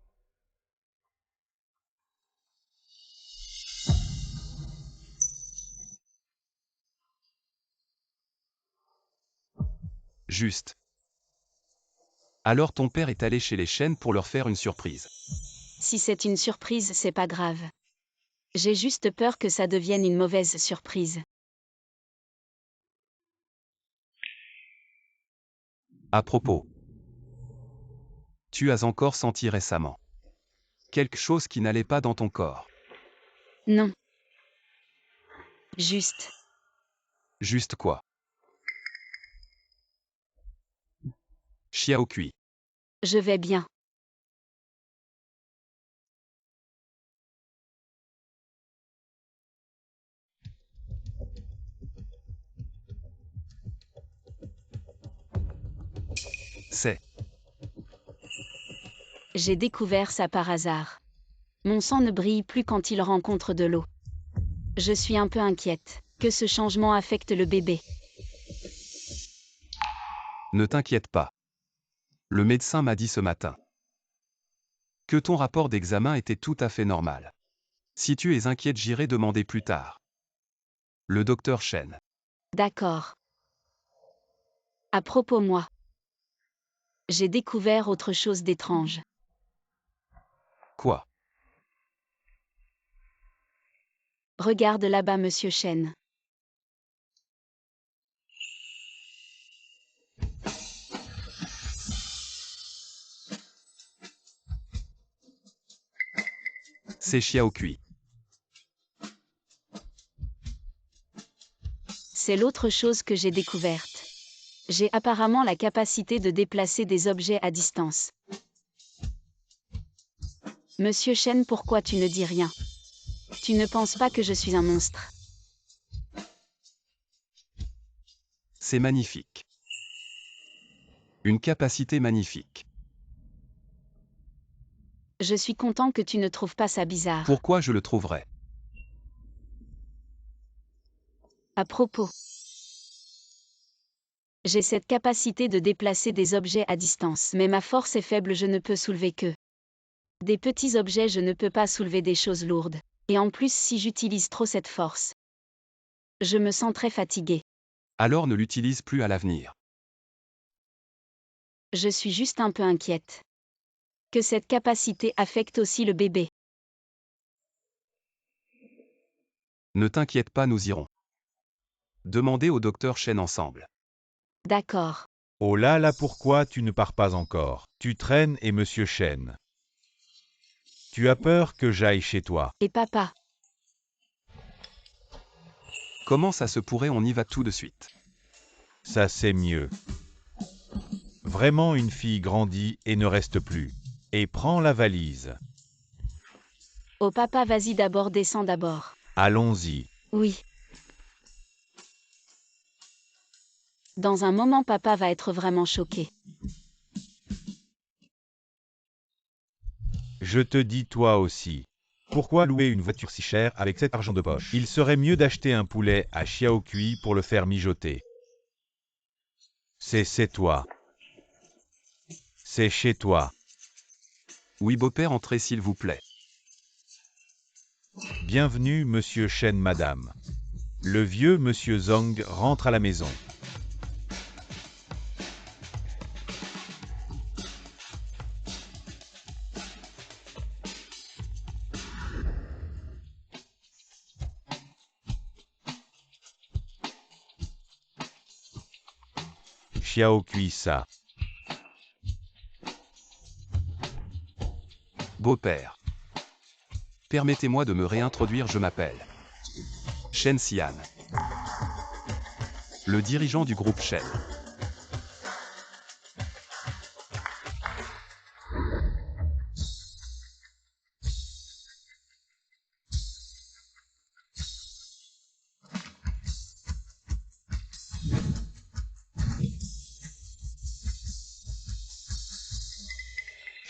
Juste. Alors ton père est allé chez les Shen pour leur faire une surprise. Si c'est une surprise, c'est pas grave. J'ai juste peur que ça devienne une mauvaise surprise. À propos. Tu as encore senti récemment quelque chose qui n'allait pas dans ton corps. Non. Juste. Juste quoi? Xiao Kui. Je vais bien. C'est. J'ai découvert ça par hasard. Mon sang ne brille plus quand il rencontre de l'eau. Je suis un peu inquiète que ce changement affecte le bébé. Ne t'inquiète pas. Le médecin m'a dit ce matin que ton rapport d'examen était tout à fait normal. Si tu es inquiète, j'irai demander plus tard. Le docteur Shen. D'accord. À propos moi. J'ai découvert autre chose d'étrange. Quoi? Regarde là-bas, Monsieur Shen. C'est Xiao Kui. C'est l'autre chose que j'ai découverte. J'ai apparemment la capacité de déplacer des objets à distance. Monsieur Shen, pourquoi tu ne dis rien? Tu ne penses pas que je suis un monstre? C'est magnifique. Une capacité magnifique. Je suis content que tu ne trouves pas ça bizarre. Pourquoi je le trouverais? À propos. J'ai cette capacité de déplacer des objets à distance. Mais ma force est faible, je ne peux soulever que des petits objets, je ne peux pas soulever des choses lourdes. Et en plus, si j'utilise trop cette force, je me sens très fatiguée. Alors ne l'utilise plus à l'avenir. Je suis juste un peu inquiète que cette capacité affecte aussi le bébé. Ne t'inquiète pas, nous irons demander au docteur Shen ensemble. D'accord. Oh là là, pourquoi tu ne pars pas encore? Tu traînes et Monsieur Shen. Tu as peur que j'aille chez toi. Et papa? Comment ça se pourrait, on y va tout de suite. Ça c'est mieux. Vraiment, une fille grandit et ne reste plus. Et prends la valise. Oh papa, vas-y d'abord, descends d'abord. Allons-y. Oui. Dans un moment, papa va être vraiment choqué. Je te dis toi aussi. Pourquoi louer une voiture si chère avec cet argent de poche? Il serait mieux d'acheter un poulet à Xiaoqui pour le faire mijoter. C'est toi. C'est chez toi. Oui, beau-père, entrez s'il vous plaît. Bienvenue, monsieur Shen, madame. Le vieux monsieur Zhang rentre à la maison. Xiaoqui ça. Beau-père. Permettez-moi de me réintroduire, je m'appelle Shen Xian. Le dirigeant du groupe Shen.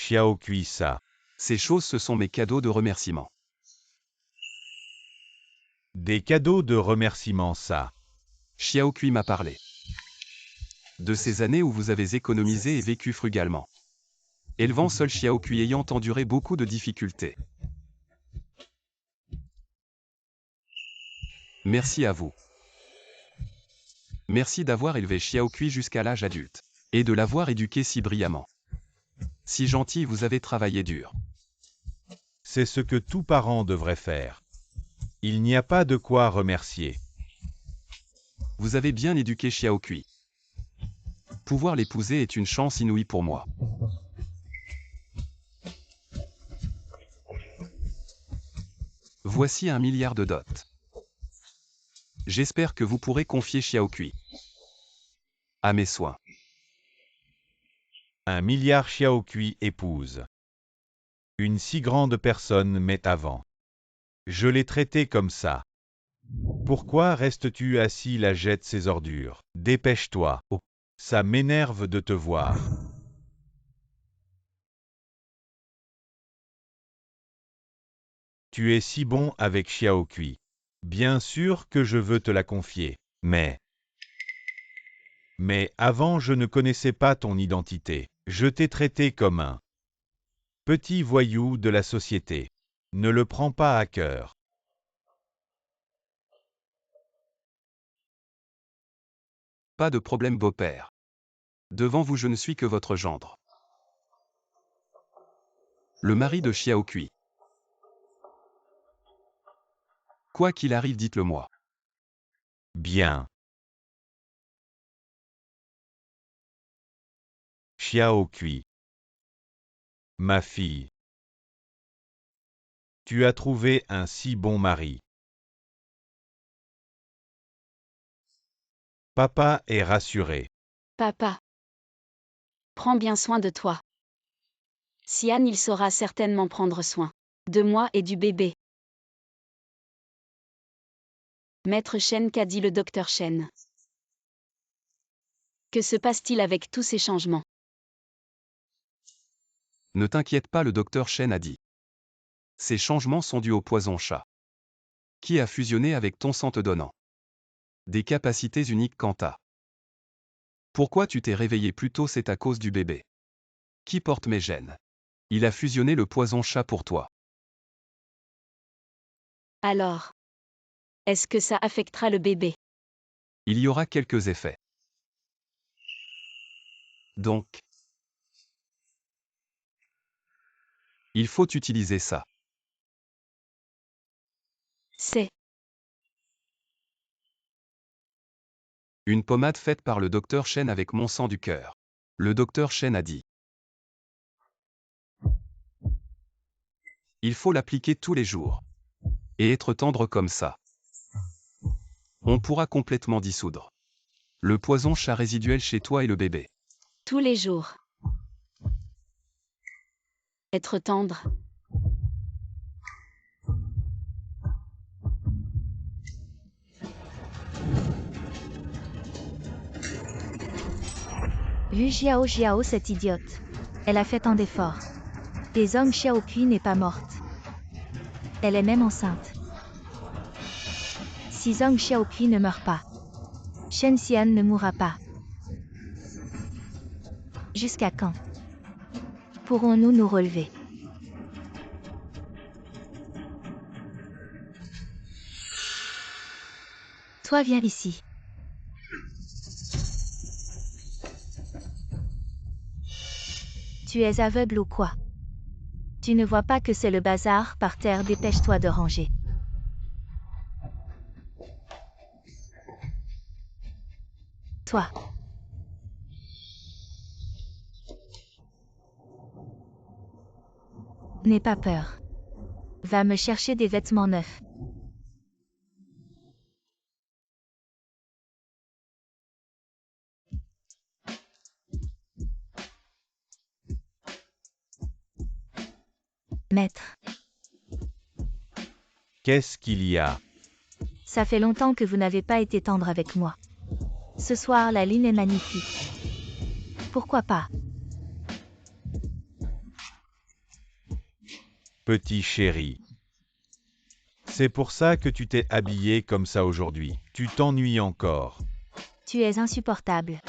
Xiaoqui ça. Ces choses, ce sont mes cadeaux de remerciement. Des cadeaux de remerciement ça. Xiaoqui m'a parlé de ces années où vous avez économisé et vécu frugalement. Élevant seul Xiaoqui ayant enduré beaucoup de difficultés. Merci à vous. Merci d'avoir élevé Xiaoqui jusqu'à l'âge adulte. Et de l'avoir éduqué si brillamment. Si gentil, vous avez travaillé dur. C'est ce que tout parent devrait faire. Il n'y a pas de quoi remercier. Vous avez bien éduqué Xiaoqui. Pouvoir l'épouser est une chance inouïe pour moi. Voici 1 milliard de dot. J'espère que vous pourrez confier Xiaoqui à mes soins. 1 milliard Xiaoqui épouse. Une si grande personne m'est avant. Je l'ai traité comme ça. Pourquoi restes-tu assis là, jette ces ordures? Dépêche-toi. Oh, ça m'énerve de te voir. Tu es si bon avec Xiaoqui. Bien sûr que je veux te la confier. Mais avant je ne connaissais pas ton identité. Je t'ai traité comme un petit voyou de la société. Ne le prends pas à cœur. Pas de problème, beau-père. Devant vous, je ne suis que votre gendre. Le mari de Xiaoqui. Quoi qu'il arrive, dites-le moi. Bien. Xiaoqui. Ma fille. Tu as trouvé un si bon mari. Papa est rassuré. Papa. Prends bien soin de toi. Xian, il saura certainement prendre soin de moi et du bébé. Maître Shen, qu'a dit le docteur Shen? Que se passe-t-il avec tous ces changements? Ne t'inquiète pas, le docteur Shen a dit. Ces changements sont dus au poison chat. Qui a fusionné avec ton sang te donnant des capacités uniques quant à. Pourquoi tu t'es réveillé plus tôt? C'est à cause du bébé. Qui porte mes gènes? Il a fusionné le poison chat pour toi. Alors, est-ce que ça affectera le bébé? Il y aura quelques effets. Donc, il faut utiliser ça. C'est une pommade faite par le docteur Shen avec mon sang du cœur. Le docteur Shen a dit. Il faut l'appliquer tous les jours. Et être tendre comme ça. On pourra complètement dissoudre le poison chat résiduel chez toi et le bébé. tous les jours. Être tendre. Xiao, cette idiote. Elle a fait tant d'efforts. Et Zhang Xiaokui n'est pas morte. Elle est même enceinte. Si Zhang Xiaokui ne meurt pas, Shen Xian ne mourra pas. Jusqu'à quand pourrons-nous nous relever? Toi, viens ici. Tu es aveugle ou quoi? Tu ne vois pas que c'est le bazar par terre, dépêche-toi de ranger. Toi. N'aie pas peur. Va me chercher des vêtements neufs. Maître, Qu'est-ce qu'il y a? ça fait longtemps que vous n'avez pas été tendre avec moi. Ce soir, la lune est magnifique. Pourquoi pas? Petit chéri. C'est pour ça que tu t'es habillé comme ça aujourd'hui. Tu t'ennuies encore. Tu es insupportable.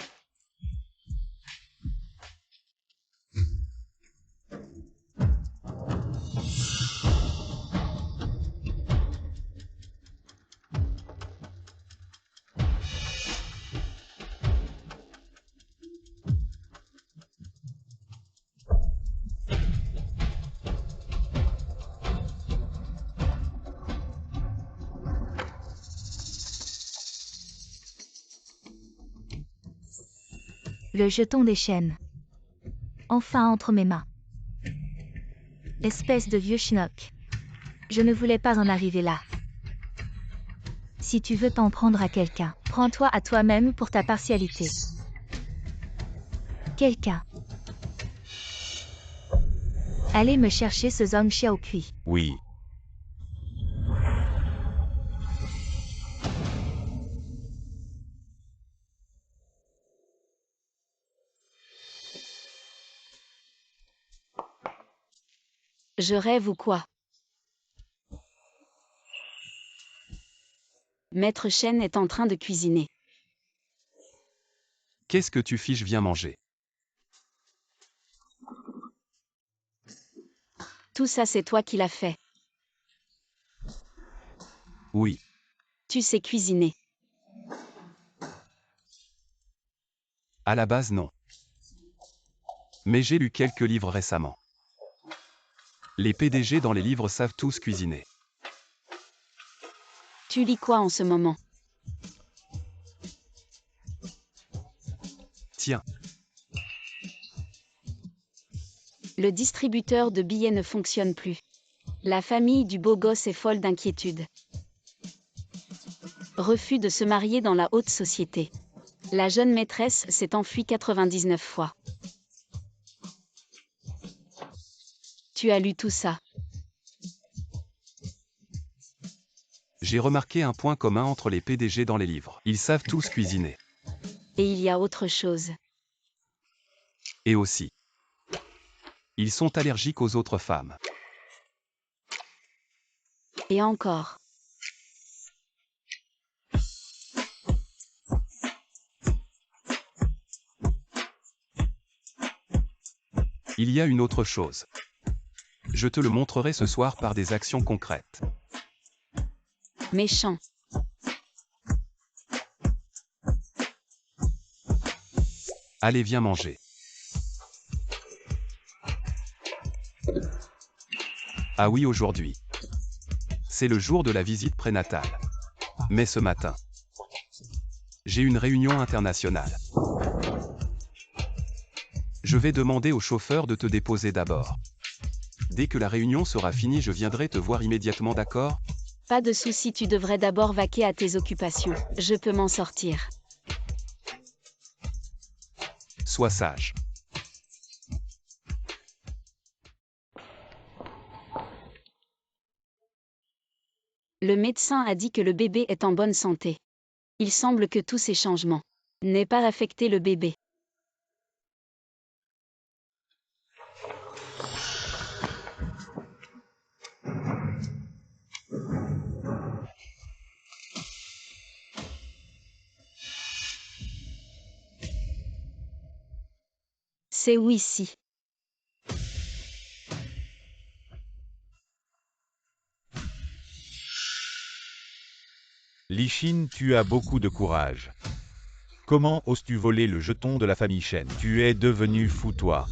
Le jeton des chaînes. Enfin entre mes mains. Espèce de vieux schnock. Je ne voulais pas en arriver là. Si tu veux t'en prendre à quelqu'un, prends-toi à toi-même pour ta partialité. Quelqu'un. Allez me chercher ce Zhang Xiaokui. Oui. Je rêve ou quoi? Maître Shen est en train de cuisiner. Qu'est-ce que tu fiches, viens manger. Tout ça c'est toi qui l'as fait. Oui, Tu sais cuisiner. à la base non. Mais j'ai lu quelques livres récemment. Les PDG dans les livres savent tous cuisiner. Tu lis quoi en ce moment? Tiens, Le distributeur de billets ne fonctionne plus. La famille du beau gosse est folle d'inquiétude. Refus de se marier dans la haute société. La jeune maîtresse s'est enfuie 99 fois. Tu as lu tout ça. j'ai remarqué un point commun entre les PDG dans les livres. Ils savent tous cuisiner. Et il y a autre chose. Et aussi, ils sont allergiques aux autres femmes. Et encore. Il y a une autre chose. Je te le montrerai ce soir par des actions concrètes. Méchant. Allez, viens manger. Ah oui, aujourd'hui. C'est le jour de la visite prénatale. Mais ce matin, j'ai une réunion internationale. Je vais demander au chauffeur de te déposer d'abord. Dès que la réunion sera finie, je viendrai te voir immédiatement, d'accord? Pas de souci, tu devrais d'abord vaquer à tes occupations. Je peux m'en sortir. Sois sage. Le médecin a dit que le bébé est en bonne santé. Il semble que tous ces changements n'aient pas affecté le bébé. C'est où ici? Lichin, tu as beaucoup de courage. Comment oses-tu voler le jeton de la famille Shen? Tu es devenu fou, toi.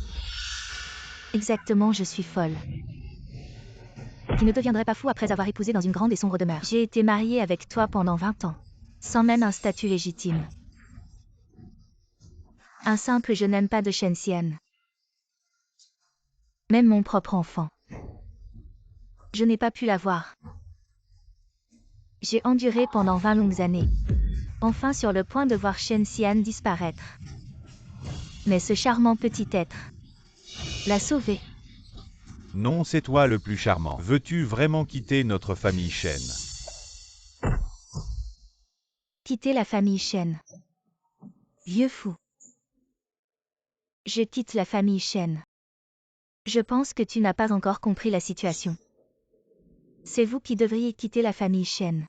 Exactement, je suis folle. Qui ne deviendrait pas fou après avoir épousé dans une grande et sombre demeure. J'ai été mariée avec toi pendant 20 ans. Sans même un statut légitime. Un simple je n'aime pas de Shen Xian. Même mon propre enfant. Je n'ai pas pu l'avoir. J'ai enduré pendant 20 longues années. Enfin sur le point de voir Shen Xian disparaître. Mais ce charmant petit être l'a sauvé. Non, c'est toi le plus charmant. Veux-tu vraiment quitter notre famille Shen? Quitter la famille Shen. Vieux fou. Je quitte la famille Shen. Je pense que tu n'as pas encore compris la situation. C'est vous qui devriez quitter la famille Shen.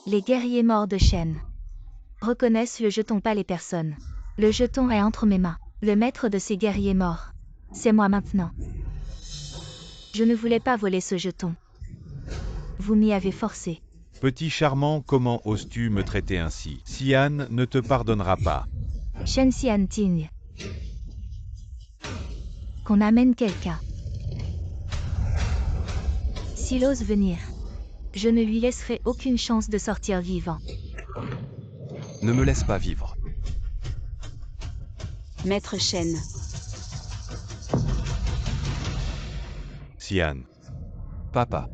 Les guerriers morts de Shen reconnaissent le jeton, pas les personnes. Le jeton est entre mes mains. Le maître de ces guerriers morts, c'est moi maintenant. Je ne voulais pas voler ce jeton. Vous m'y avez forcé. Petit charmant, comment oses-tu me traiter ainsi? Xian ne te pardonnera pas. Shen Xian Ting. Qu'on amène quelqu'un. S'il ose venir, je ne lui laisserai aucune chance de sortir vivant. Ne me laisse pas vivre. Maître Shen. Xian. Papa.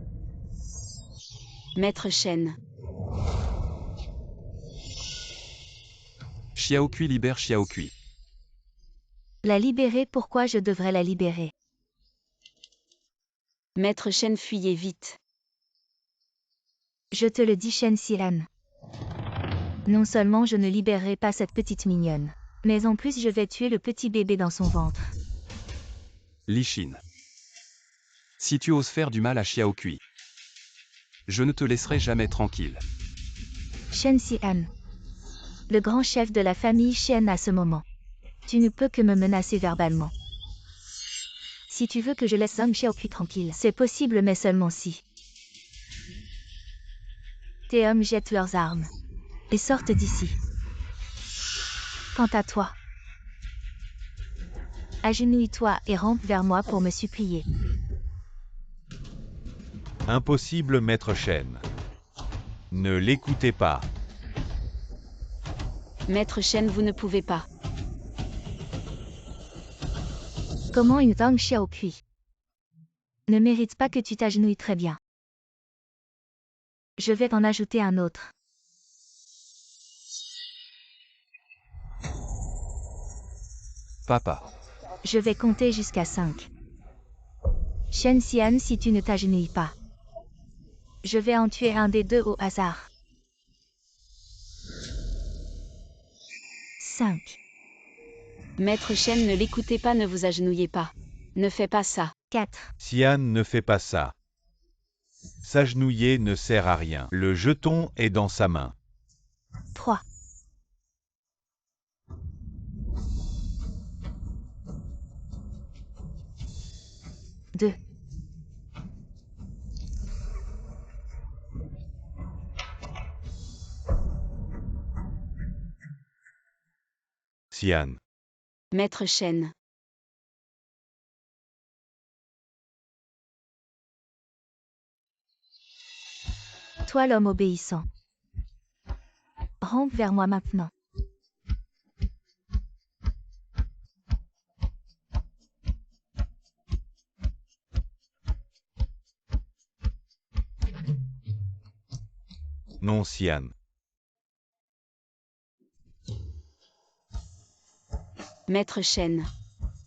Maître Shen. Xiaokui libère Xiaokui. La libérer, pourquoi je devrais la libérer? Maître Shen, fuyez vite. Je te le dis, Shen Xian. Non seulement je ne libérerai pas cette petite mignonne, mais en plus je vais tuer le petit bébé dans son ventre. Lichin. Si tu oses faire du mal à Xiaokui, je ne te laisserai jamais tranquille. Shen Xian. Le grand chef de la famille Shen à ce moment. Tu ne peux que me menacer verbalement. Si tu veux que je laisse Zhang Xiaokui tranquille, c'est possible, mais seulement si tes hommes jettent leurs armes et sortent d'ici. Quant à toi, agenouille-toi et rampe vers moi pour me supplier. Impossible, Maître Shen. Ne l'écoutez pas. Maître Shen, vous ne pouvez pas. Comment une Zhang Xiaokui ne mérite pas que tu t'agenouilles? Très bien. Je vais en ajouter un autre. Papa. Je vais compter jusqu'à 5. Shen Xian, si tu ne t'agenouilles pas, je vais en tuer un des deux au hasard. 5. Maître Shen, ne l'écoutez pas, ne vous agenouillez pas. Ne fais pas ça. 4. Xian ne fait pas ça. S'agenouiller ne sert à rien. Le jeton est dans sa main. 3. 2. Xian. Maître Shen. Toi l'homme obéissant. Rampe vers moi maintenant. Non, Xian. Maître Shen.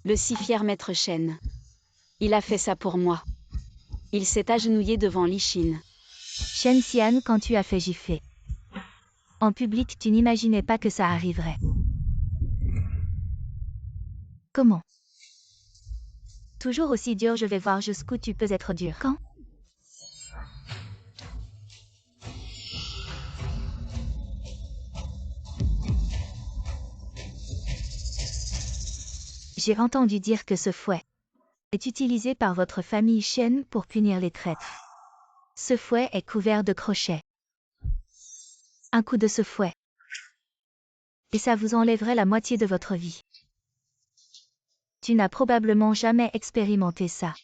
Le si fier Maître Shen. Il a fait ça pour moi. Il s'est agenouillé devant Lichin. Shen Xian, quand tu as fait gifler en public, tu n'imaginais pas que ça arriverait. Comment? Toujours aussi dur, je vais voir jusqu'où tu peux être dur. Quand? J'ai entendu dire que ce fouet est utilisé par votre famille Shen pour punir les traîtres. Ce fouet est couvert de crochets. Un coup de ce fouet, et ça vous enlèverait la moitié de votre vie. Tu n'as probablement jamais expérimenté ça.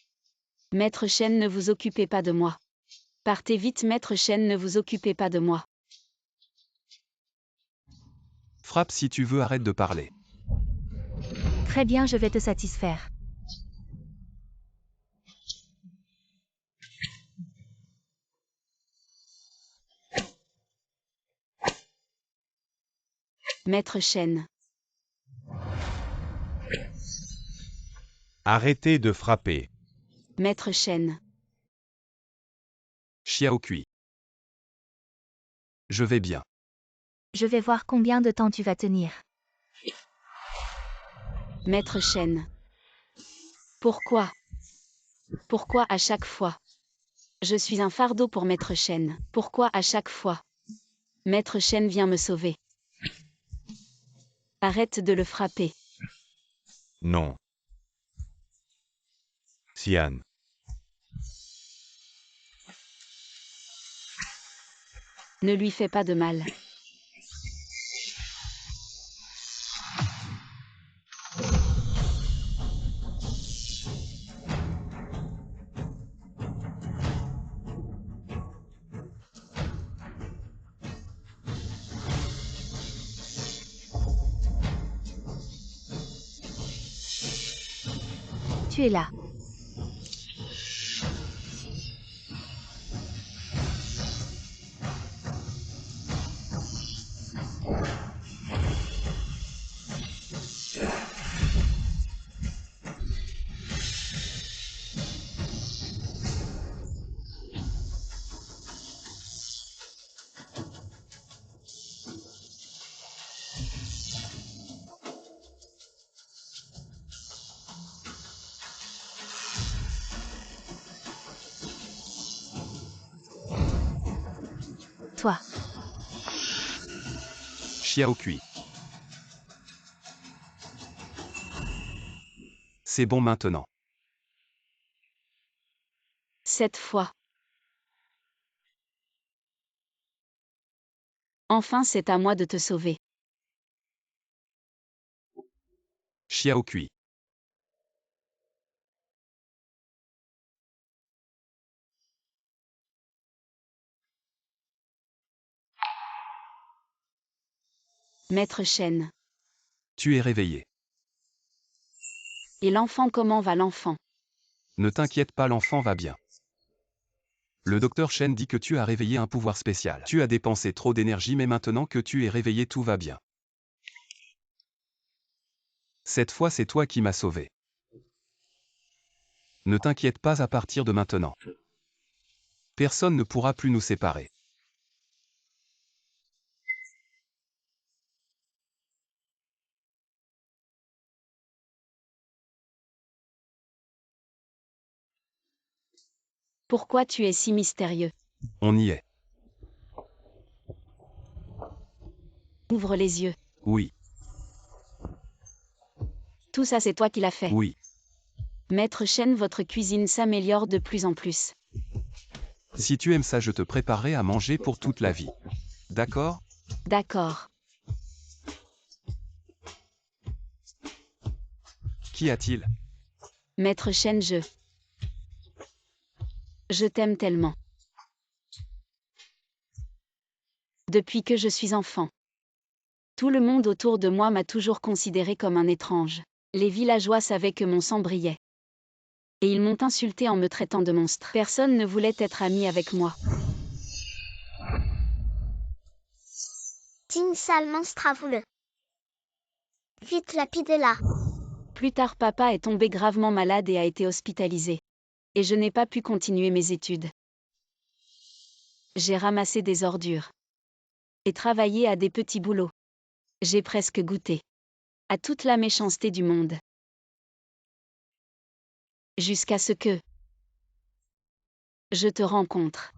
Maître Shen, ne vous occupez pas de moi. Partez vite, Maître Shen, ne vous occupez pas de moi. Frappe si tu veux, arrête de parler. Très bien, je vais te satisfaire. Maître Shen. Arrêtez de frapper. Maître Shen. Xiao Kui. Je vais bien. Je vais voir combien de temps tu vas tenir. Maître Shen. Pourquoi? Pourquoi à chaque fois? Je suis un fardeau pour Maître Shen. Pourquoi à chaque fois? Maître Shen vient me sauver. Arrête de le frapper. Non. Xian. Ne lui fais pas de mal. Tu es là. Toi. Xiao Kui. C'est bon maintenant. Cette fois. Enfin, c'est à moi de te sauver. Xiao Kui. Maître Shen. Tu es réveillé. Et l'enfant, comment va l'enfant? Ne t'inquiète pas, l'enfant va bien. Le docteur Shen dit que tu as réveillé un pouvoir spécial. Tu as dépensé trop d'énergie, mais maintenant que tu es réveillé, tout va bien. Cette fois, c'est toi qui m'as sauvé. Ne t'inquiète pas, à partir de maintenant. Personne ne pourra plus nous séparer. Pourquoi tu es si mystérieux? On y est. Ouvre les yeux. Oui, Tout ça, c'est toi qui l'as fait. oui. Maître Shen, votre cuisine s'améliore de plus en plus. Si tu aimes ça, je te préparerai à manger pour toute la vie. D'accord? D'accord. Qu'y a-t-il? Maître Shen, je t'aime tellement. Depuis que je suis enfant. Tout le monde autour de moi m'a toujours considéré comme un étrange. Les villageois savaient que mon sang brillait. Et ils m'ont insulté en me traitant de monstre. Personne ne voulait être ami avec moi. Ting sale monstre à vouleux. Vite lapidez-la. Plus tard, papa est tombé gravement malade et a été hospitalisé. Et je n'ai pas pu continuer mes études. J'ai ramassé des ordures. Et travaillé à des petits boulots. J'ai presque goûté à toute la méchanceté du monde. Jusqu'à ce que je te rencontre.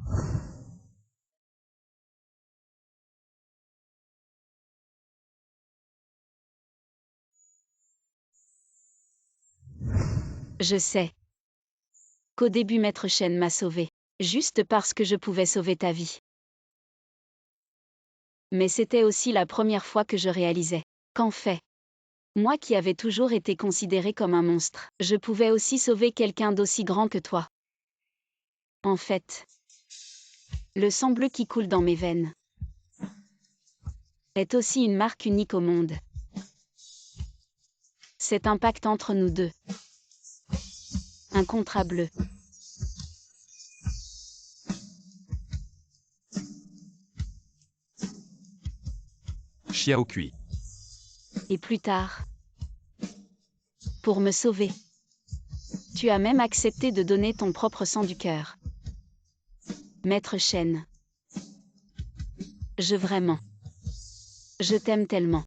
Je sais qu'au début Maître Shen m'a sauvé, juste parce que je pouvais sauver ta vie. Mais c'était aussi la première fois que je réalisais qu'en fait, moi qui avais toujours été considéré comme un monstre, je pouvais aussi sauver quelqu'un d'aussi grand que toi. En fait, le sang bleu qui coule dans mes veines est aussi une marque unique au monde. Cet impact entre nous deux. Un contrat bleu. Xiao Kui. Et plus tard, pour me sauver, tu as même accepté de donner ton propre sang du cœur. Maître Shen. Je t'aime tellement.